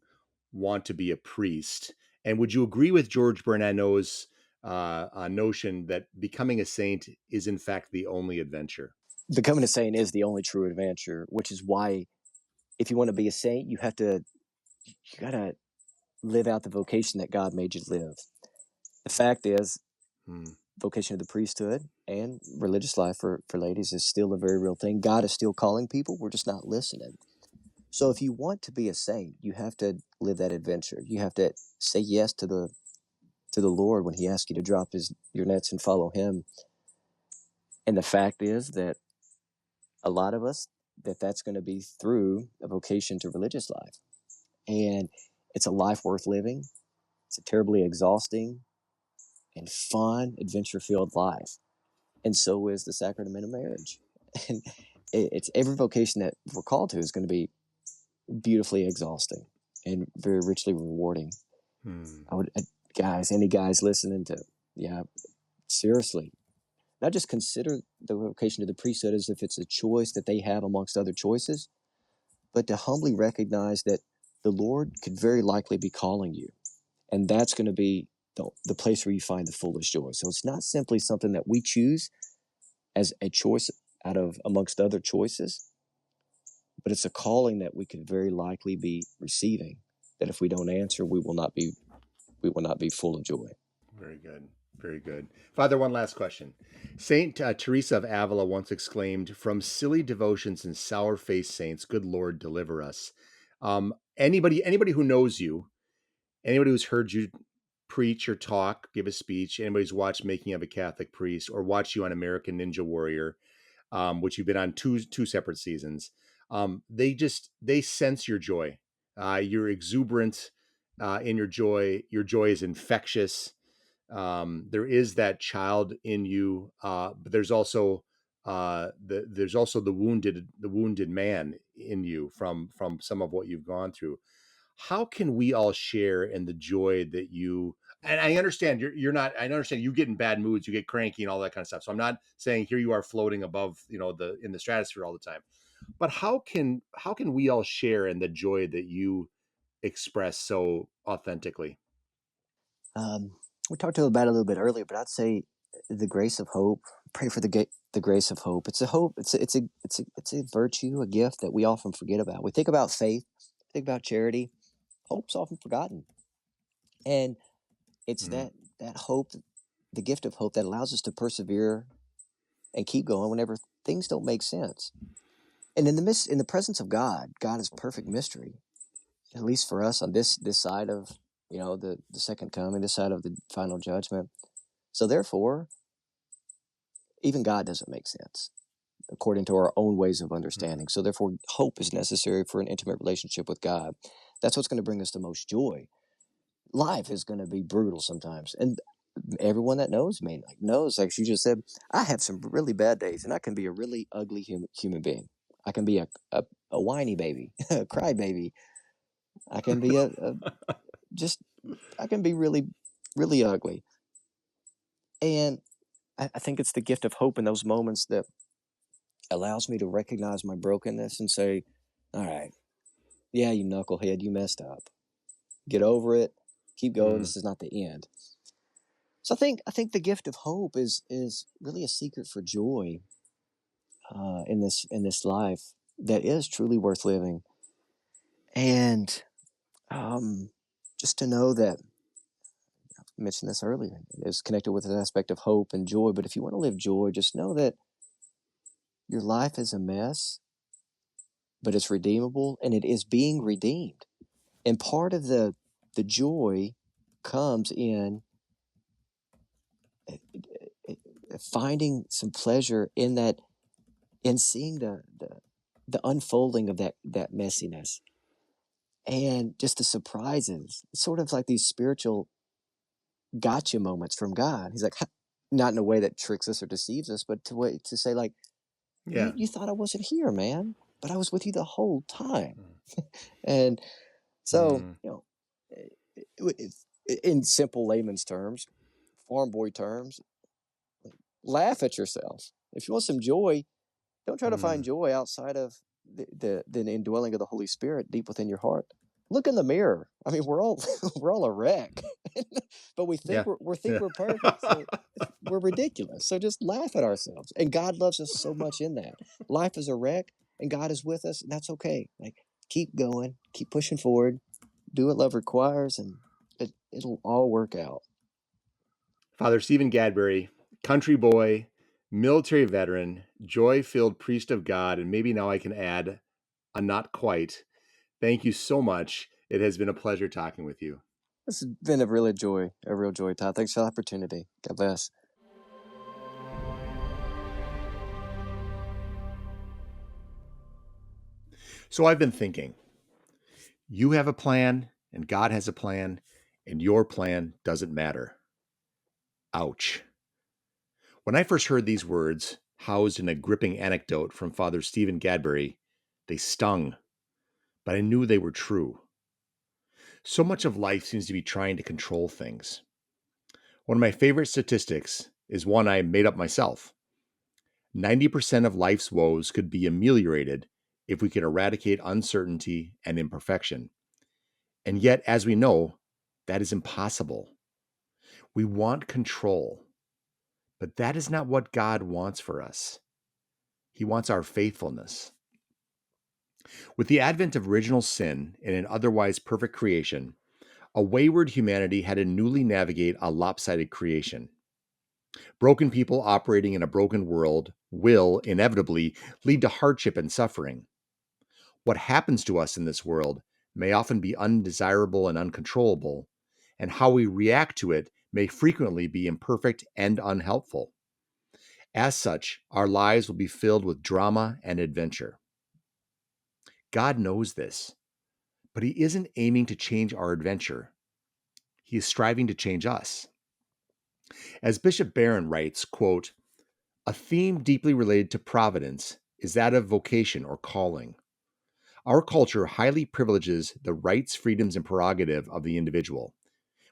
Speaker 1: want to be a priest? And would you agree with George Bernanot's notion that becoming a saint is in fact the only adventure?
Speaker 2: Becoming a saint is the only true adventure, which is why if you want to be a saint, you got to live out the vocation that God made you live. The fact is, vocation of the priesthood and religious life for ladies is still a very real thing. God is still calling people. We're just not listening. So if you want to be a saint, you have to live that adventure. You have to say yes to the to the Lord when he asks you to drop your nets and follow him. And the fact is that a lot of us, that's going to be through a vocation to religious life. And it's a life worth living. It's a terribly exhausting and fun, adventure-filled life. And so is the sacrament of marriage. And it's every vocation that we're called to is going to be beautifully exhausting and very richly rewarding. Any guys listening to, seriously, not just consider the vocation of the priesthood as if it's a choice that they have amongst other choices, but to humbly recognize that the Lord could very likely be calling you. And that's going to be the place where you find the fullest joy. So it's not simply something that we choose as a choice out of amongst other choices, but it's a calling that we could very likely be receiving, that if we don't answer, we will not be full of joy.
Speaker 1: Very good. Very good. Father, one last question. Saint Teresa of Avila once exclaimed, "From silly devotions and sour-faced saints, good Lord, deliver us." Anybody who knows you, anybody who's heard you preach or talk, give a speech, anybody who's watched Making of a Catholic Priest or watched you on American Ninja Warrior, which you've been on two separate seasons, they sense your joy. You're exuberant in your joy. Your joy is infectious. There is that child in you, but there's also the wounded man in you from some of what you've gone through. How can we all share in the joy that you? And I understand you're not. I understand you get in bad moods, you get cranky, and all that kind of stuff. So I'm not saying here you are floating above, in the stratosphere all the time. But how can we all share in the joy that you express so authentically?
Speaker 2: We talked about it a little bit earlier, but I'd say the grace of hope. Pray for the grace of hope. It's a hope. It's a virtue, a gift that we often forget about. We think about faith, think about charity. Hope's often forgotten, and it's that hope, the gift of hope, that allows us to persevere and keep going whenever things don't make sense. And in the presence of God, God is perfect mystery, at least for us on this side of the second coming, this side of the final judgment. So therefore, even God doesn't make sense according to our own ways of understanding. So therefore, hope is necessary for an intimate relationship with God. That's what's going to bring us the most joy. Life is going to be brutal sometimes, and everyone that knows me knows, like you just said, I have some really bad days, and I can be a really ugly human being. I can be a whiny baby, a cry baby. I can be I can be really, really ugly. And I think it's the gift of hope in those moments that allows me to recognize my brokenness and say, all right, yeah, you knucklehead, you messed up. Get over it. Keep going. This is not the end. So I think the gift of hope is really a secret for joy in this life that is truly worth living. And just to know that, I mentioned this earlier, it's connected with an aspect of hope and joy. But if you want to live joy, just know that your life is a mess, but it's redeemable, and it is being redeemed. And part of the joy comes in finding some pleasure in that, in seeing the unfolding of that messiness, and just the surprises. It's sort of like these spiritual gotcha moments from God. He's like, not in a way that tricks us or deceives us, but to say, like,
Speaker 1: Yeah.
Speaker 2: you thought I wasn't here, man, but I was with you the whole time. And so, in simple layman's terms, farm boy terms, laugh at yourself. If you want some joy, don't try to find joy outside of the indwelling of the Holy Spirit deep within your heart. Look in the mirror. I mean, we're all we're all a wreck, but we think we're perfect. So we're ridiculous. So just laugh at ourselves. And God loves us so much in that. Life is a wreck, and God is with us, and that's okay. Like, keep going, keep pushing forward, do what love requires, and it'll all work out.
Speaker 1: Father Stephen Gadberry, country boy, military veteran, joy-filled priest of God, and maybe now I can add a not quite. Thank you so much. It has been a pleasure talking with you.
Speaker 2: This has been a real joy, Todd. Thanks for the opportunity. God bless.
Speaker 1: So I've been thinking, you have a plan and God has a plan and your plan doesn't matter. Ouch. When I first heard these words, housed in a gripping anecdote from Father Stephen Gadberry, they stung, but I knew they were true. So much of life seems to be trying to control things. One of my favorite statistics is one I made up myself. 90% of life's woes could be ameliorated if we could eradicate uncertainty and imperfection. And yet, as we know, that is impossible. We want control, but that is not what God wants for us. He wants our faithfulness. With the advent of original sin in an otherwise perfect creation, a wayward humanity had to newly navigate a lopsided creation. Broken people operating in a broken world will, inevitably, lead to hardship and suffering. What happens to us in this world may often be undesirable and uncontrollable, and how we react to it may frequently be imperfect and unhelpful. As such, our lives will be filled with drama and adventure. God knows this, but He isn't aiming to change our adventure. He is striving to change us. As Bishop Barron writes, quote, "A theme deeply related to providence is that of vocation or calling. Our culture highly privileges the rights, freedoms, and prerogative of the individual.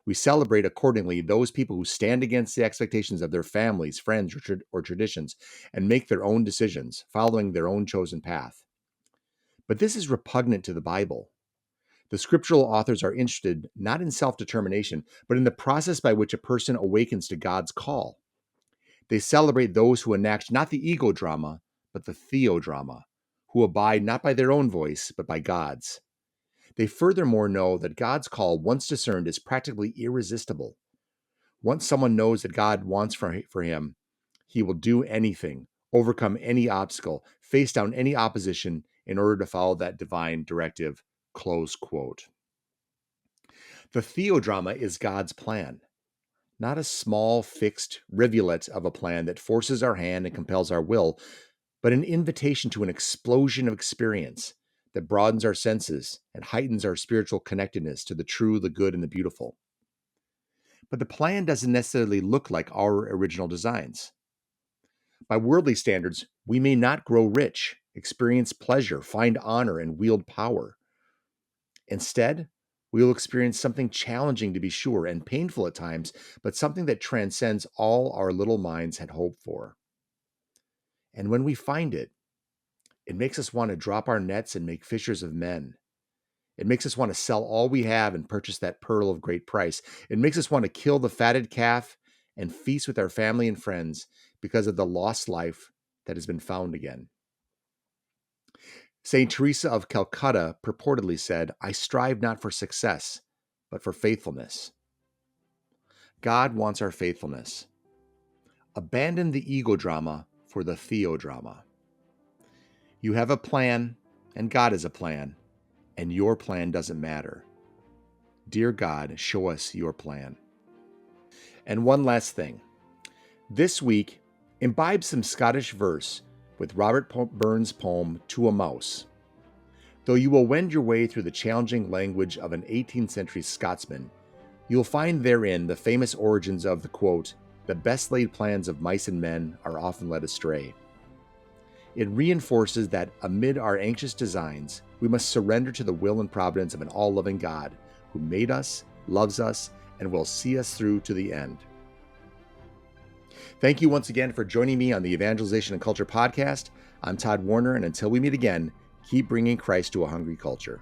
Speaker 1: We celebrate accordingly those people who stand against the expectations of their families, friends, or traditions and make their own decisions, following their own chosen path. But this is repugnant to the Bible. The scriptural authors are interested not in self-determination, but in the process by which a person awakens to God's call. They celebrate those who enact not the ego drama, but the theodrama, who abide not by their own voice, but by God's. They furthermore know that God's call, once discerned, is practically irresistible. Once someone knows that God wants for him, he will do anything, overcome any obstacle, face down any opposition in order to follow that divine directive." Close quote. The theodrama is God's plan, not a small, fixed rivulet of a plan that forces our hand and compels our will, but an invitation to an explosion of experience that broadens our senses and heightens our spiritual connectedness to the true, the good, and the beautiful. But the plan doesn't necessarily look like our original designs. By worldly standards, we may not grow rich, experience pleasure, find honor, and wield power. Instead, we will experience something challenging to be sure and painful at times, but something that transcends all our little minds had hoped for. And when we find it, it makes us want to drop our nets and make fishers of men. It makes us want to sell all we have and purchase that pearl of great price. It makes us want to kill the fatted calf and feast with our family and friends because of the lost life that has been found again. St. Teresa of Calcutta purportedly said, "I strive not for success, but for faithfulness." God wants our faithfulness. Abandon the ego drama for the theodrama. You have a plan, and God has a plan, and your plan doesn't matter. Dear God, show us your plan. And one last thing. This week, imbibe some Scottish verse with Robert Burns' poem, "To a Mouse." Though you will wend your way through the challenging language of an 18th century Scotsman, you'll find therein the famous origins of the quote, "The best laid plans of mice and men are often led astray." It reinforces that amid our anxious designs, we must surrender to the will and providence of an all-loving God who made us, loves us, and will see us through to the end. Thank you once again for joining me on the Evangelization and Culture Podcast. I'm Todd Warner, and until we meet again, keep bringing Christ to a hungry culture.